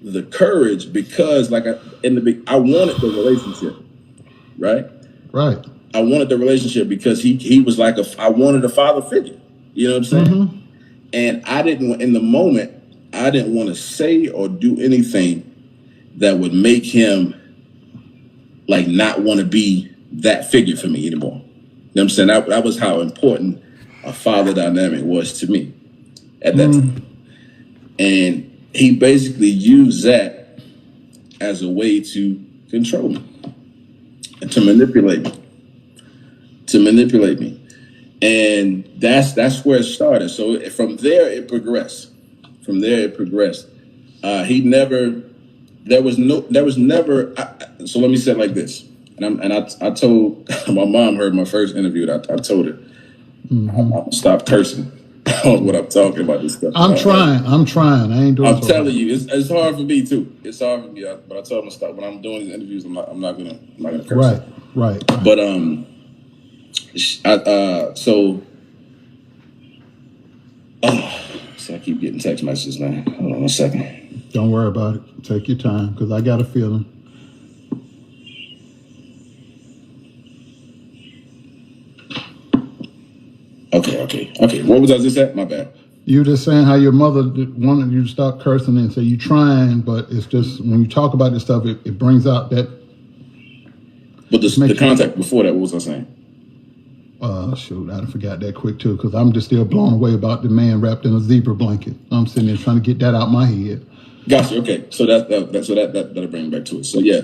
the courage because, like, I wanted the relationship, right? Right. I wanted the relationship because he was like I wanted a father figure. You know what I'm saying? And I didn't, in the moment, I didn't want to say or do anything that would make him, like, not want to be that figure for me anymore. You know what I'm saying? That was how important a father dynamic was to me at that time. And he basically used that as a way to control me and to manipulate me. And that's where it started. So from there it progressed. There was never. So let me say it like this. And I told my mom heard my first interview. That I told her I'm gonna stop cursing on what I'm talking about this stuff. I'm trying. I ain't doing. I'm telling you, it's hard for me too. It's hard for me. But I told him to stop. When I'm doing these interviews, I'm not gonna curse. Right. But see, I keep getting text messages now. Hold on a second. Don't worry about it. Take your time, because I got a feeling. Okay. What was I just at? My bad. You just saying how your mother wanted you to stop cursing and say you trying, but it's just when you talk about this stuff, it brings out that. But the contact before that, what was I saying? Shoot, I forgot that quick too, because I'm just still blown away about the man wrapped in a zebra blanket. I'm sitting there trying to get that out my head. Gotcha. Okay, so that'll bring me back to it. So yeah,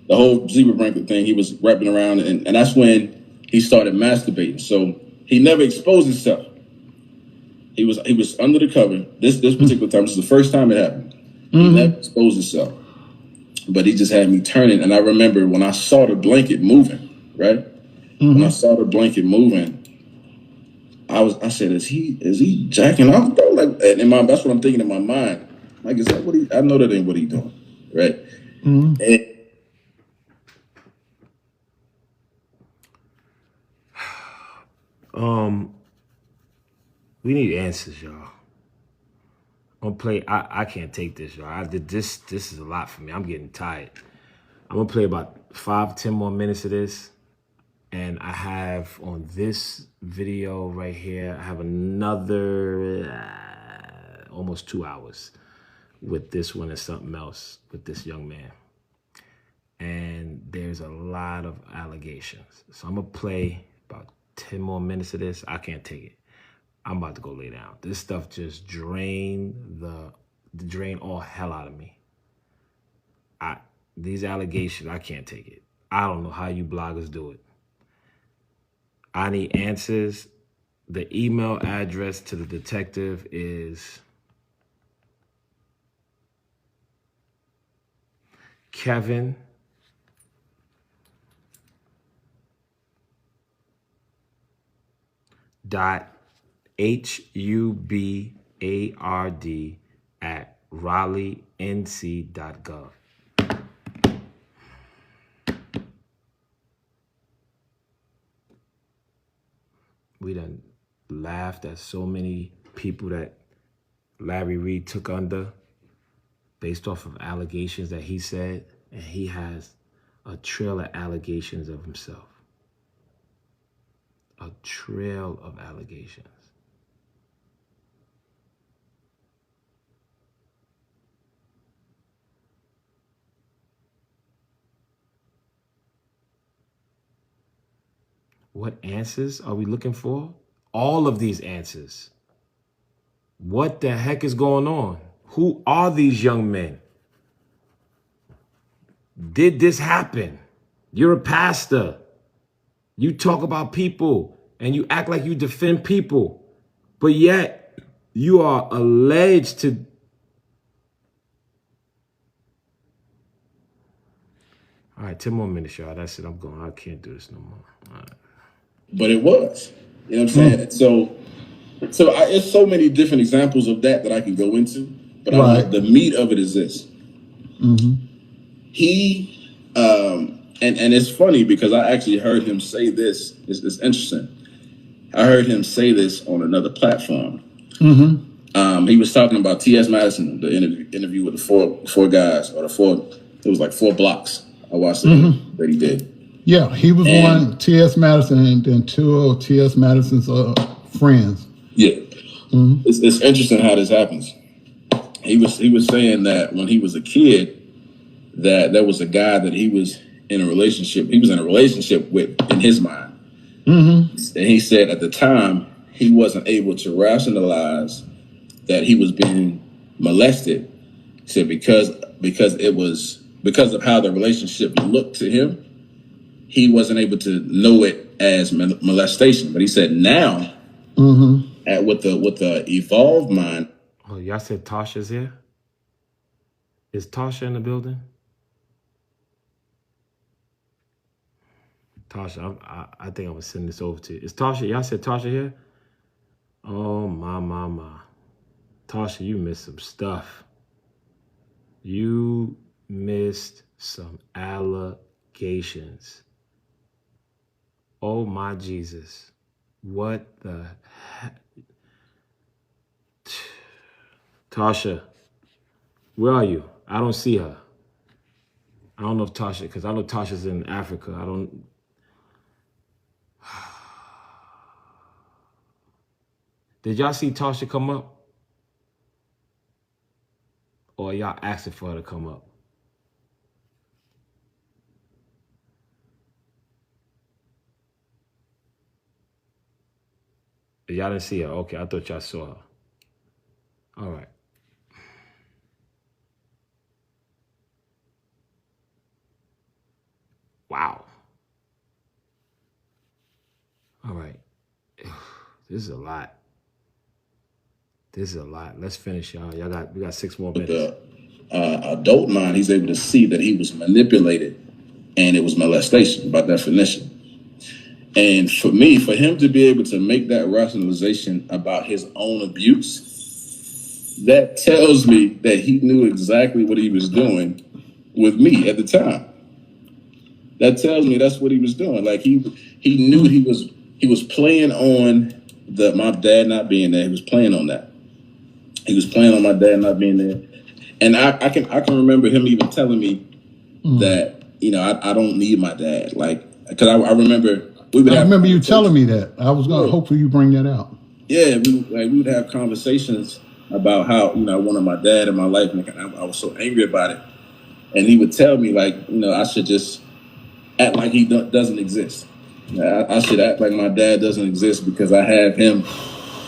the whole zebra blanket thing, he was wrapping around, and that's when he started masturbating. So he never exposed himself. He was under the cover. This particular time, this is the first time it happened. He never exposed himself, but he just had me turning. And I remember when I saw the blanket moving, right? When I saw the blanket moving, I said, is he jacking off, bro? Like, that's what I'm thinking in my mind. Like, is that what I know that ain't what he doing, right? we need answers, y'all. I'm gonna play. I can't take this, y'all. I did this. This is a lot for me. I'm getting tired. I'm gonna play about 5-10 more minutes of this. And I have on this video right here, I have another almost 2 hours with this one and something else with this young man. And there's a lot of allegations. So I'm gonna play about 10 more minutes of this. I can't take it. I'm about to go lay down. This stuff just drained all hell out of me. These allegations, I can't take it. I don't know how you bloggers do it. I need answers. The email address to the detective is Kevin HUBARD@raleighnc.gov. We done laughed at so many people that Larry Reid took under based off of allegations that he said, and he has a trail of allegations of himself. A trail of allegations. What answers are we looking for? All of these answers. What the heck is going on? Who are these young men? did this happen? You're a pastor. You talk about people and you act like you defend people, but yet you are alleged to. All right, 10 more minutes, y'all. That's it. I'm going. I can't do this no more. All right. But it was. You know what I'm saying? It's so many different examples of that I can go into. But the meat of it is this. He, and it's funny because I actually heard him say this. It's interesting. I heard him say this on another platform. He was talking about T.S. Madison, the interview with the four guys, or it was like 4 blocks. I watched it that he did. Yeah, he was one T.S. Madison and then 2 of T.S. Madison's friends. Yeah. It's interesting how this happens. He was saying that when he was a kid, that there was a guy that he was in a relationship with in his mind. And he said at the time he wasn't able to rationalize that he was being molested. He said because of how the relationship looked to him, he wasn't able to know it as molestation. But he said now, with the evolved mind. Oh, y'all said Tasha's here? Is Tasha in the building? Tasha, I think I'm gonna send this over to you. Is Tasha? Y'all said Tasha here? Oh my. Tasha, you missed some stuff. You missed some allegations. Oh my Jesus. What the heck? Tasha, where are you? I don't see her. I don't know if Tasha, because I know Tasha's in Africa. I don't. Did y'all see Tasha come up? Or y'all asking for her to come up? Y'all didn't see her. Okay, I thought y'all saw her. All right. Wow. All right. This is a lot. Let's finish, y'all. We got 6 more minutes. The adult mind, he's able to see that he was manipulated, and it was molestation by definition. And for him to be able to make that rationalization about his own abuse, that tells me that he knew exactly what he was doing with me at the time. That tells me that's what he was doing. Like he knew he was playing on my dad not being there. He was playing on that. He was playing on my dad not being there. And I can remember him even telling me that, I don't need my dad. Like, because I remember I remember you telling me that. I was going to hopefully you bring that out. Yeah, we would have conversations about how, I wanted my dad in my life, and I was so angry about it. And he would tell me, like, I should just act like he doesn't exist. I should act like my dad doesn't exist because I have him.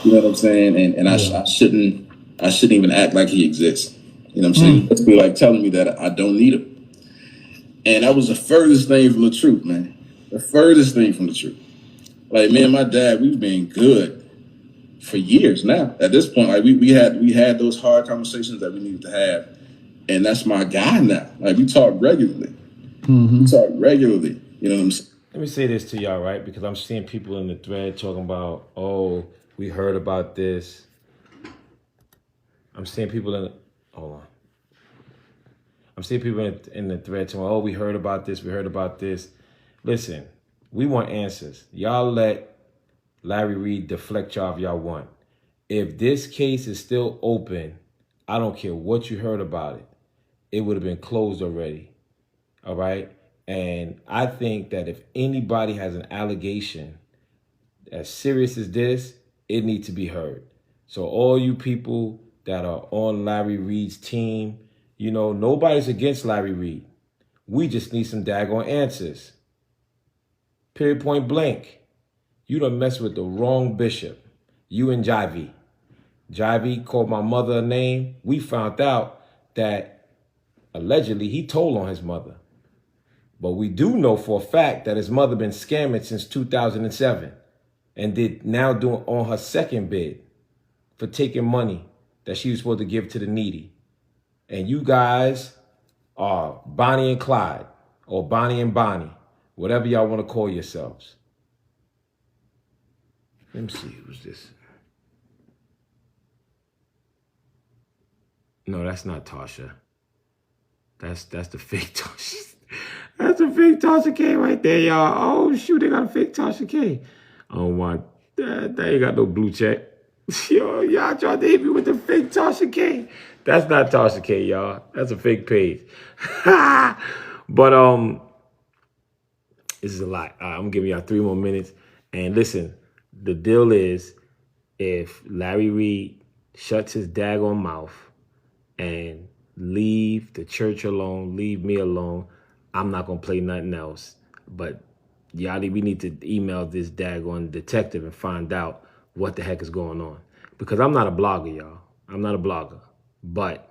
You know what I'm saying? And I shouldn't even act like he exists. You know what I'm saying? It's be like telling me that I don't need him. And that was the furthest thing from the truth, man. The furthest thing from the truth. Like, me and my dad, we've been good for years now. At this point, like we had those hard conversations that we needed to have. And that's my guy now. Like, we talk regularly. We talk regularly. You know what I'm saying? Let me say this to y'all, right? Because I'm seeing people in the thread talking about, oh, we heard about this. I'm seeing people in the thread talking, oh, we heard about this. Listen, we want answers. Y'all let Larry Reid deflect y'all if y'all want. If this case is still open, I don't care what you heard about it. It would have been closed already. All right? And I think that if anybody has an allegation as serious as this, it needs to be heard. So all you people that are on Larry Reid's team, nobody's against Larry Reid. We just need some daggone answers. Period, point blank. You done messed with the wrong bishop. You and Jivey. Jivey called my mother a name. We found out that allegedly he told on his mother. But we do know for a fact that his mother been scamming since 2007 and now doing on her second bid for taking money that she was supposed to give to the needy. And you guys are Bonnie and Clyde, or Bonnie and Bonnie, whatever y'all want to call yourselves. Let me see, who's this? No, that's not Tasha. That's the fake Tasha. That's a fake Tasha K right there, y'all. Oh shoot, they got a fake Tasha K. Oh my, they ain't got no blue check. Yo, y'all tried to hit me with the fake Tasha K. That's not Tasha K, y'all. That's a fake page. But this is a lot. I'm gonna give y'all 3 more minutes. And listen, the deal is, if Larry Reid shuts his daggone mouth and leave the church alone, leave me alone, I'm not gonna play nothing else. But y'all, we need to email this daggone detective and find out what the heck is going on. Because I'm not a blogger, y'all. I'm not a blogger. But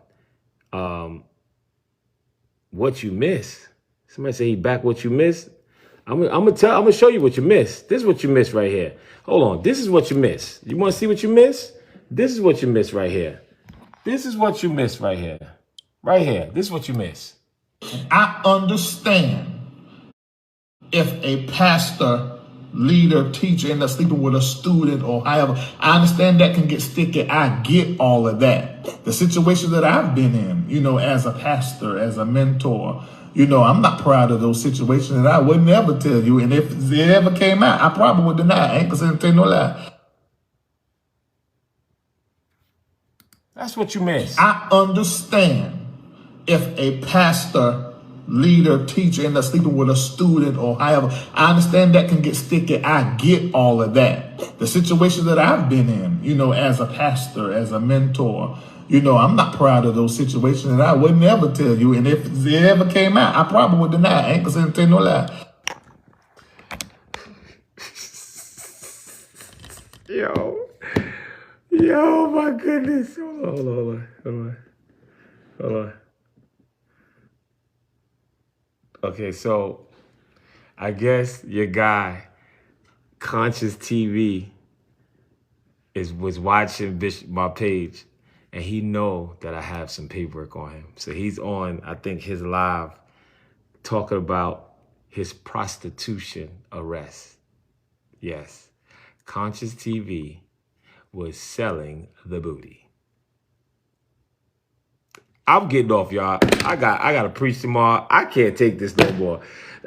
what you miss? Somebody say he back what you missed. I'm gonna show you what you missed. This is what you missed right here. Hold on. This is what you missed. You want to see what you missed? This is what you missed right here. This is what you missed right here. Right here. This is what you missed. I understand if a pastor, leader, teacher ends up sleeping with a student or however. I understand that can get sticky. I get all of that. The situation that I've been in, as a pastor, as a mentor, I'm not proud of those situations, and I would never tell you. And if it ever came out, I probably would deny it. I ain't gonna tell no lie. That's what you missed. I understand if a pastor, leader, teacher ends up sleeping with a student or however. I understand that can get sticky. I get all of that. The situation that I've been in, as a pastor, as a mentor, I'm not proud of those situations, and I would never tell you. And if it ever came out, I probably would deny it. I ain't gonna tell no lie. Yo, my goodness. Hold on. Okay, so I guess your guy, Conscious TV, was watching my page, and he know that I have some paperwork on him. So he's on, I think, his live talking about his prostitution arrest. Yes, Conscious TV was selling the booty. I'm getting off, y'all. I got to preach tomorrow. I can't take this no more.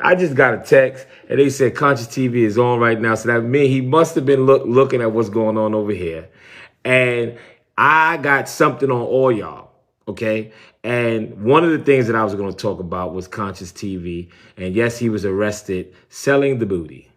I just got a text, and they said Conscious TV is on right now. So that means he must have been looking at what's going on over here. And I got something on all y'all, okay? And one of the things that I was going to talk about was Conscious TV. And yes, he was arrested selling the booty.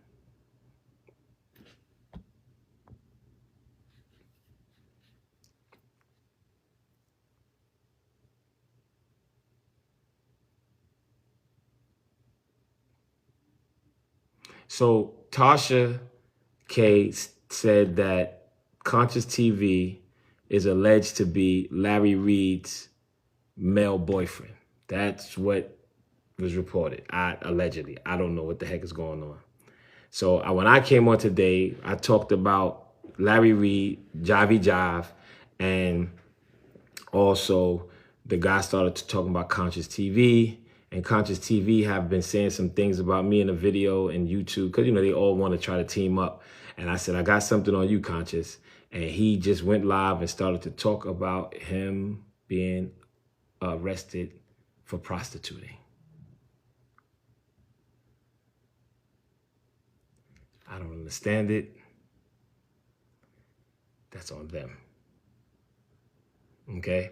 So Tasha K said that Conscious TV is alleged to be Larry Reid's male boyfriend. That's what was reported. Allegedly. I don't know what the heck is going on. So when I came on today, I talked about Larry Reid, Jivey Jive, and also the guy started talking about Conscious TV. And Conscious TV have been saying some things about me in a video and YouTube, because, they all want to try to team up. And I said, I got something on you, Conscious. And he just went live and started to talk about him being arrested for prostituting. I don't understand it. That's on them. Okay?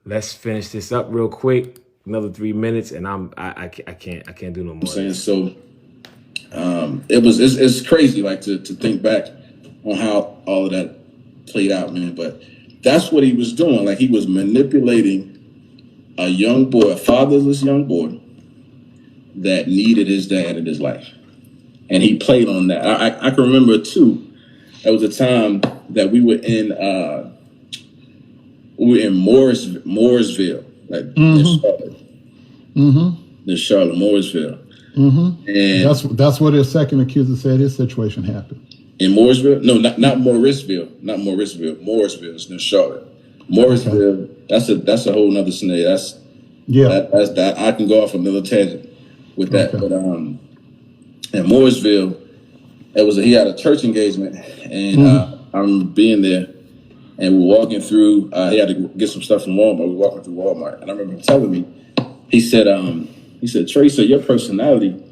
Let's finish this up real quick. Another 3 minutes, and I can't do no more. I'm saying so. It's crazy, like to think back on how all of that played out, man. But that's what he was doing. Like, he was manipulating a young boy, a fatherless young boy that needed his dad in his life, and he played on that. I can remember too. There was a time that we were in Mooresville, like in Charlotte. near Charlotte, Mooresville. Mm-hmm. And that's where the second accuser said his situation happened. in Mooresville? No, not Morrisville. Not Morrisville. Mooresville is near Charlotte. Morrisville, that's a whole nother scenario. That's that I can go off a little tangent with that. Okay. But in Mooresville, he had a church engagement, and I'm being there, and we're walking through. He had to get some stuff from Walmart. We're walking through Walmart, and I remember him telling me, he said, Trey, said your personality.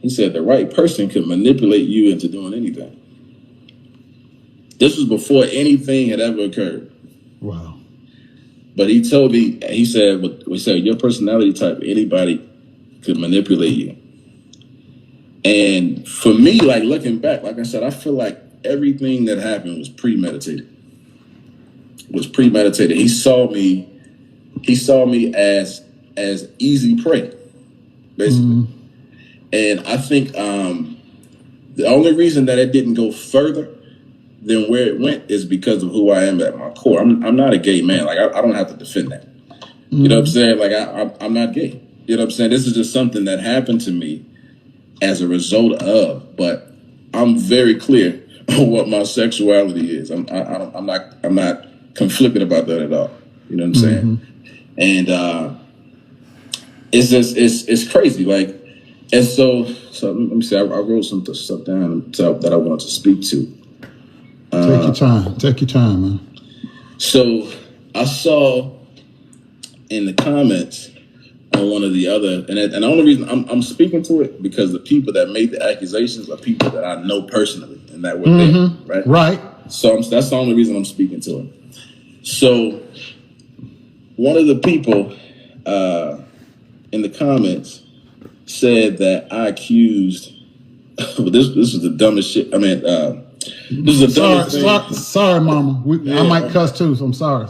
He said the right person could manipulate you into doing anything. This was before anything had ever occurred. Wow. But he told me, he said your personality type, anybody could manipulate you. And for me, like looking back, like I said, I feel like everything that happened was premeditated. He saw me as easy prey, basically. And I think the only reason that it didn't go further than where it went is because of who I am at my core. I'm not a gay man. Like I don't have to defend that. You know what I'm saying? Like I'm not gay. You know what I'm saying? This is just something that happened to me as a result of. But I'm very clear on what my sexuality is. I'm not conflicted about that at all. You know what I'm saying? And it's just it's crazy. Like, and so let me see. I wrote some stuff down that I wanted to speak to. Take your time, man. So I saw in the comments on one of the other, and the only reason I'm speaking to it because the people that made the accusations are people that I know personally and that were there, right? Right. So that's the only reason I'm speaking to it. So one of the people in the comments said that I accused. This is the dumbest shit. I mean, this is the dumbest thing. Sorry, Mama. I might cuss too, so I'm sorry.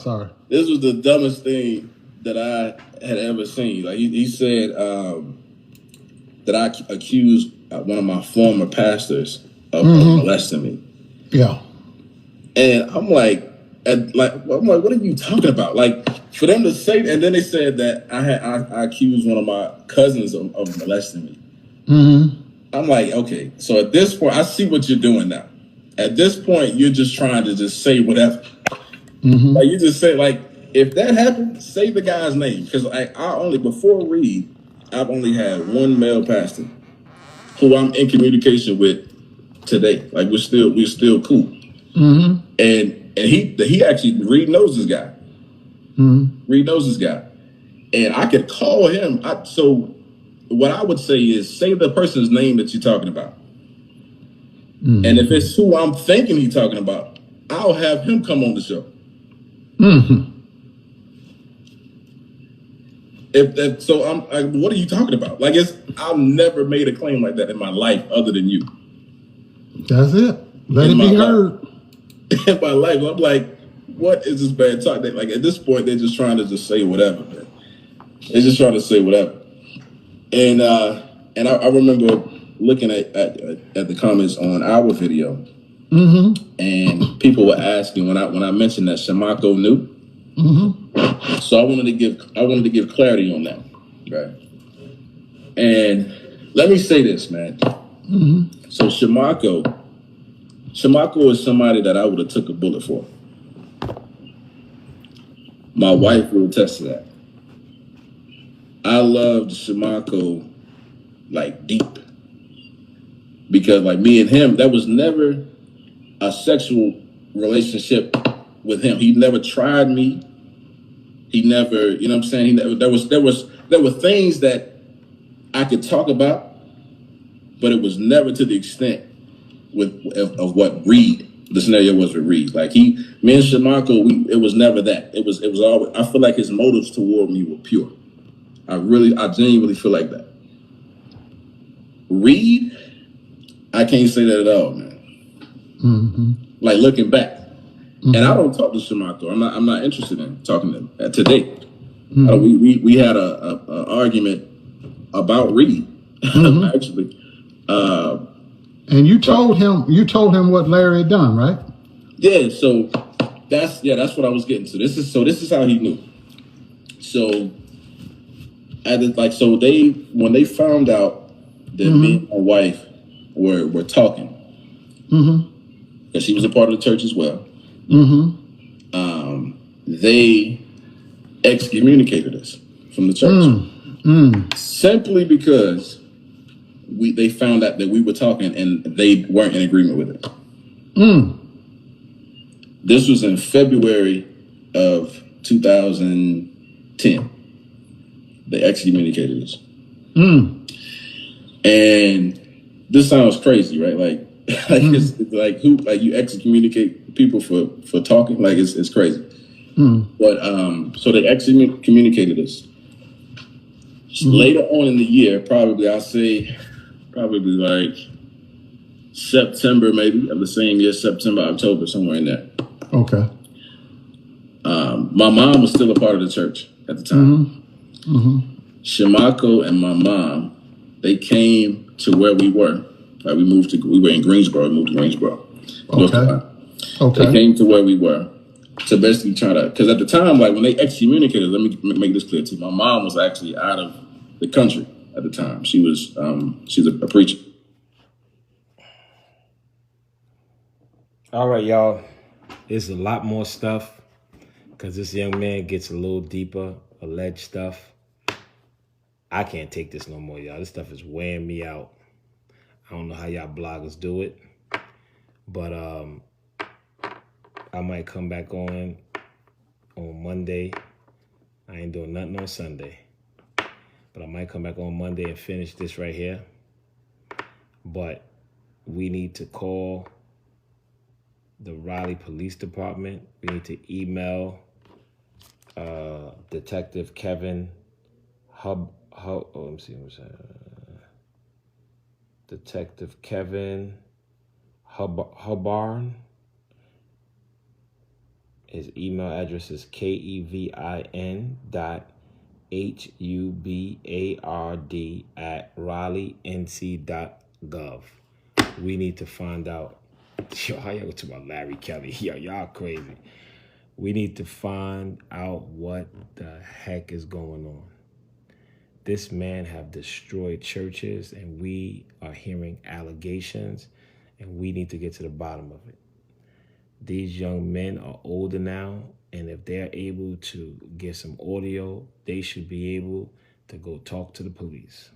This was the dumbest thing that I had ever seen. Like he said that I accused one of my former pastors of molesting me. Yeah. And I'm like, what are you talking about? Like, for them to say, and then they said that I accused one of my cousins of molesting me. I'm like, okay, so at this point, I see what you're doing now. At this point, you're just trying to just say whatever. Like you just say, like, if that happened, say the guy's name. Because before Reid, I've only had one male pastor who I'm in communication with today. Like we're still cool. And he actually, Reid knows this guy. Reid knows this guy. And I could call him. So what I would say is say the person's name that you're talking about. And if it's who I'm thinking he's talking about, I'll have him come on the show. So I'm like, what are you talking about? Like I've never made a claim like that in my life other than you. That's it. Let it be heard. In my life, I'm like, what is this bad talk? Like at this point, they're just trying to just say whatever. Man. They're just trying to say whatever. And I remember looking at the comments on our video, and people were asking when I mentioned that Shamako knew. So I wanted to give clarity on that, right? And let me say this, man. So Shamako is somebody that I would have took a bullet for. My wife will attest to that. I loved Shamako like deep. Because like me and him, that was never a sexual relationship with him. He never tried me. He never, you know what I'm saying? There were things that I could talk about, but it was never to the extent of what Reid, the scenario was with Reid. Like me and Shamako, it was never that. It was always, I feel like his motives toward me were pure. I genuinely feel like that. Reid, I can't say that at all, man. Like looking back, and I don't talk to Shamako. I'm not interested in talking to him today. We had a argument about Reid, actually. And you told him what Larry had done, right? Yeah. So that's what I was getting to. This is how he knew. So So when they found out that me and my wife were talking, because she was a part of the church as well, they excommunicated us from the church simply because they found out that we were talking and they weren't in agreement with it. This was in February of 2010. They excommunicated us. And this sounds crazy, right? Like it's like you excommunicate people for talking, like it's crazy. But so they excommunicated us. Later on in the year, probably like September maybe of the same year, September, October, somewhere in there. Okay. My mom was still a part of the church at the time. Shamako and my mom, they came to where we were. Like we were in Greensboro, moved to Greensboro. Okay. They came to where we were to basically try to, because at the time, like when they excommunicated, let me make this clear to you. My mom was actually out of the country at the time. She was a preacher. All right, y'all. There's a lot more stuff because this young man gets a little deeper, alleged stuff. I can't take this no more, y'all. This stuff is wearing me out. I don't know how y'all bloggers do it, but I might come back on Monday. I ain't doing nothing on Sunday, but I might come back on Monday and finish this right here. But we need to call the Raleigh Police Department. We need to email Detective Kevin Detective Kevin Hubbard. His email address is kevin.hubard@raleighnc.gov. We need to find out. Yo, how y'all talking about Larry Kelly? Yo, y'all crazy. We need to find out what the heck is going on. This man have destroyed churches, and we are hearing allegations, and we need to get to the bottom of it. These young men are older now, and if they're able to get some audio, they should be able to go talk to the police.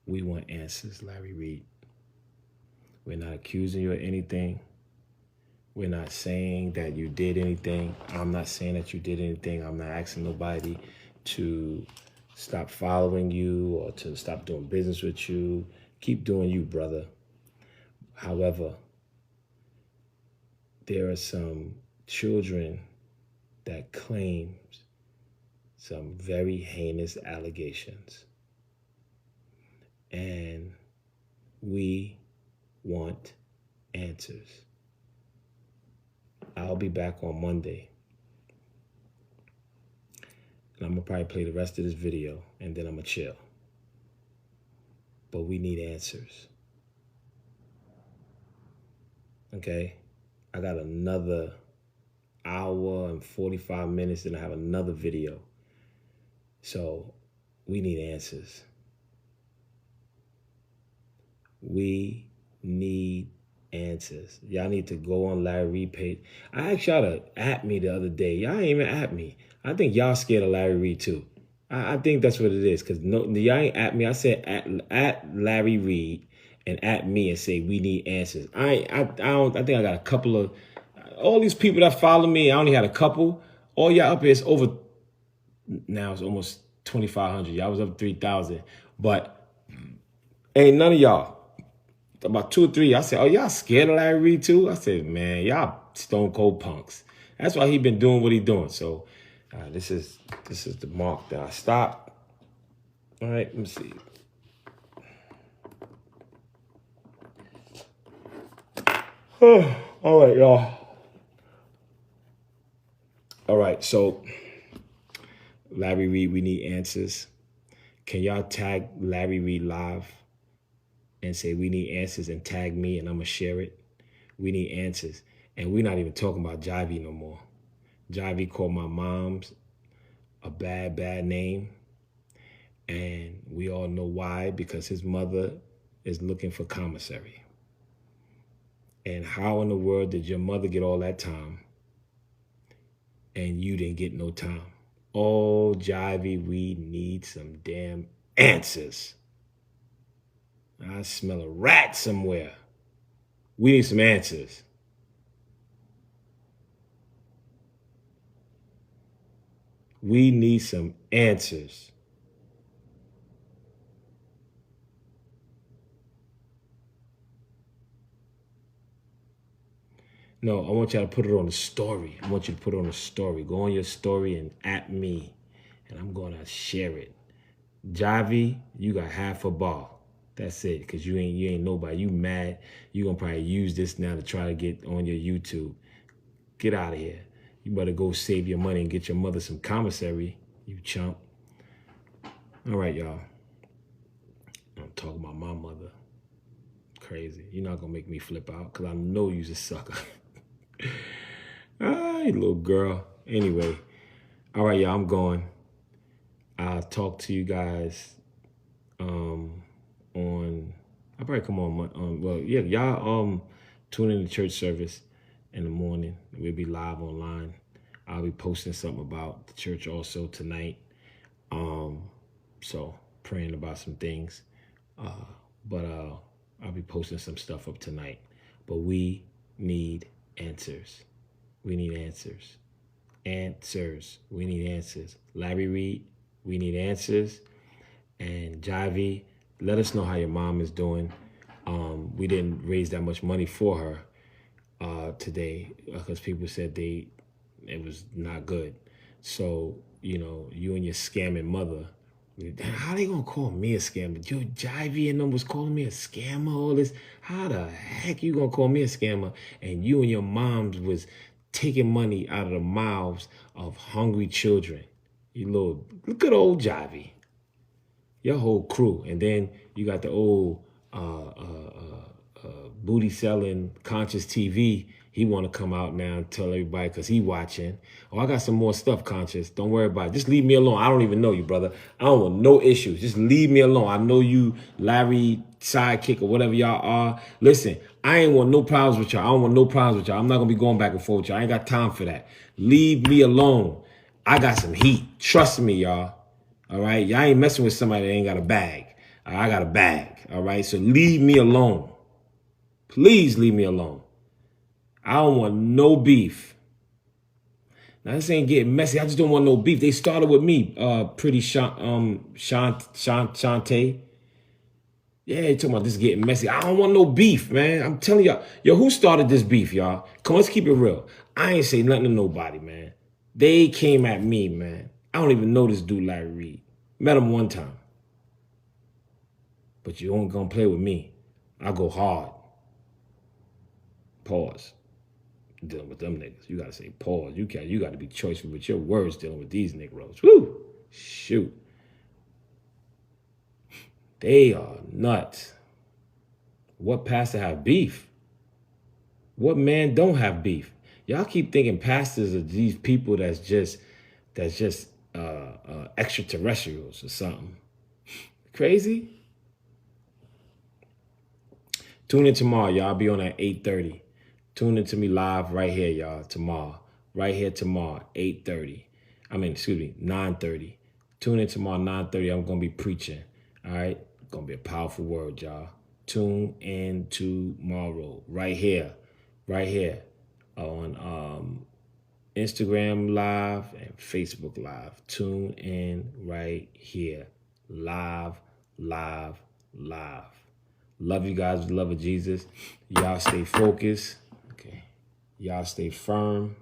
We want answers, Larry Reid. We're not accusing you of anything. We're not saying that you did anything. I'm not saying that you did anything. I'm not asking nobody to stop following you or to stop doing business with you. Keep doing you, brother. However, there are some children that claim some very heinous allegations. And we want answers. I'll be back on Monday. And I'm going to probably play the rest of this video, and then I'm going to chill. But we need answers. Okay? I got another hour and 45 minutes, and I have another video. So we need answers. We need answers. Y'all need to go on Larry Reid page. I asked y'all to at me the other day. Y'all ain't even at me. I think y'all scared of Larry Reid too. I think that's what it is. Because no, y'all ain't at me. I said at Larry Reid and at me and say we need answers. I think I got a couple of all these people that follow me. I only had a couple. All y'all up here is over. Now it's almost 2,500. Y'all was up 3,000. But ain't none of y'all. About 2 or 3, I said, oh, y'all scared of Larry Reid too? I said, man, y'all stone cold punks. That's why he been doing what he doing. So this is the mark that I stopped. All right, let me see. All right, y'all. All right, so Larry Reid, we need answers. Can y'all tag Larry Reid live and say we need answers and tag me and I'm going to share it? We need answers. And we're not even talking about Jivey no more. Javi called my mom's a bad name. And we all know why, because his mother is looking for commissary. And how in the world did your mother get all that time and you didn't get no time? Oh, Javi, we need some damn answers. I smell a rat somewhere. We need some answers. We need some answers. No, I want y'all to put it on a story. I want you to put it on a story. Go on your story and at me, and I'm going to share it. Javi, you got half a bar. That's it, because you ain't nobody. You mad. You going to probably use this now to try to get on your YouTube. Get out of here. You better go save your money and get your mother some commissary, you chump. All right, y'all. I'm talking about my mother. Crazy. You're not going to make me flip out, because I know you's a sucker. All right, little girl. Anyway, all right, y'all, I'm going. I'll talk to you guys on, I'll probably come on, well, yeah, y'all tune in to church service in the morning. We'll be live online. I'll be posting something about the church also tonight. So praying about some things. But I'll be posting some stuff up tonight. But we need answers. We need answers. Answers. We need answers. Larry Reid, we need answers. And Javi, let us know how your mom is doing. We didn't raise that much money for her today because people said it was not good. So, you and your scamming mother, how they gonna call me a scammer? Yo, Javi and them was calling me a scammer, all this. How the heck you gonna call me a scammer? And you and your moms was taking money out of the mouths of hungry children. Look at old Javi. Your whole crew. And then you got the old booty selling Conscious TV. He want to come out now and tell everybody because he watching. Oh, I got some more stuff, Conscious. Don't worry about it. Just leave me alone. I don't even know you, brother. I don't want no issues. Just leave me alone. I know you, Larry, sidekick, or whatever y'all are. Listen, I ain't want no problems with y'all. I don't want no problems with y'all. I'm not going to be going back and forth with y'all. I ain't got time for that. Leave me alone. I got some heat. Trust me, y'all. All right? Y'all ain't messing with somebody that ain't got a bag. I got a bag. All right? So leave me alone. Please leave me alone. I don't want no beef. Now, this ain't getting messy. I just don't want no beef. They started with me, pretty Shantae. Yeah, they talking about this getting messy. I don't want no beef, man. I'm telling y'all. Yo, who started this beef, y'all? Come on, let's keep it real. I ain't say nothing to nobody, man. They came at me, man. I don't even know this dude, Larry Reid. Met him one time. But you ain't gonna play with me. I go hard. Pause. Dealing with them niggas. You gotta say pause. You gotta be choiceful with your words dealing with these niggas. Woo! Shoot. They are nuts. What pastor have beef? What man don't have beef? Y'all keep thinking pastors are these people that's just extraterrestrials or something. Crazy? Tune in tomorrow, y'all. I'll be on at 8:30. Tune in to me live right here, y'all, tomorrow. Right here tomorrow, 8:30. 9:30. Tune in tomorrow, 9:30. I'm going to be preaching, all right? Going to be a powerful word, y'all. Tune in tomorrow, right here on Instagram Live and Facebook Live. Tune in right here, live. Love you guys with the love of Jesus. Y'all stay focused. Okay. Y'all stay firm.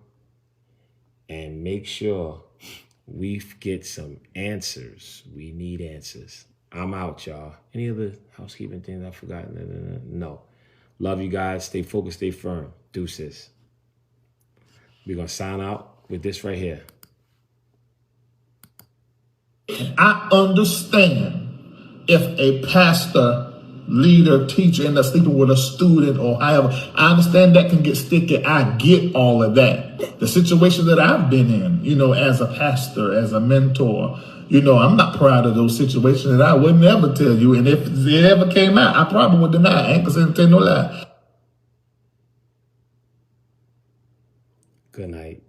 And make sure we get some answers. We need answers. I'm out, y'all. Any other housekeeping things I forgot? No. Love you guys. Stay focused. Stay firm. Deuces. We're going to sign out with this right here. I understand if a pastor leader, teacher, and sleeping with a student or however. I understand that can get sticky. I get all of that. The situation that I've been in, you know, as a pastor, as a mentor, you know, I'm not proud of those situations, and I would never tell you. And if it ever came out, I probably would deny. I ain't gonna tell no lie. Good night.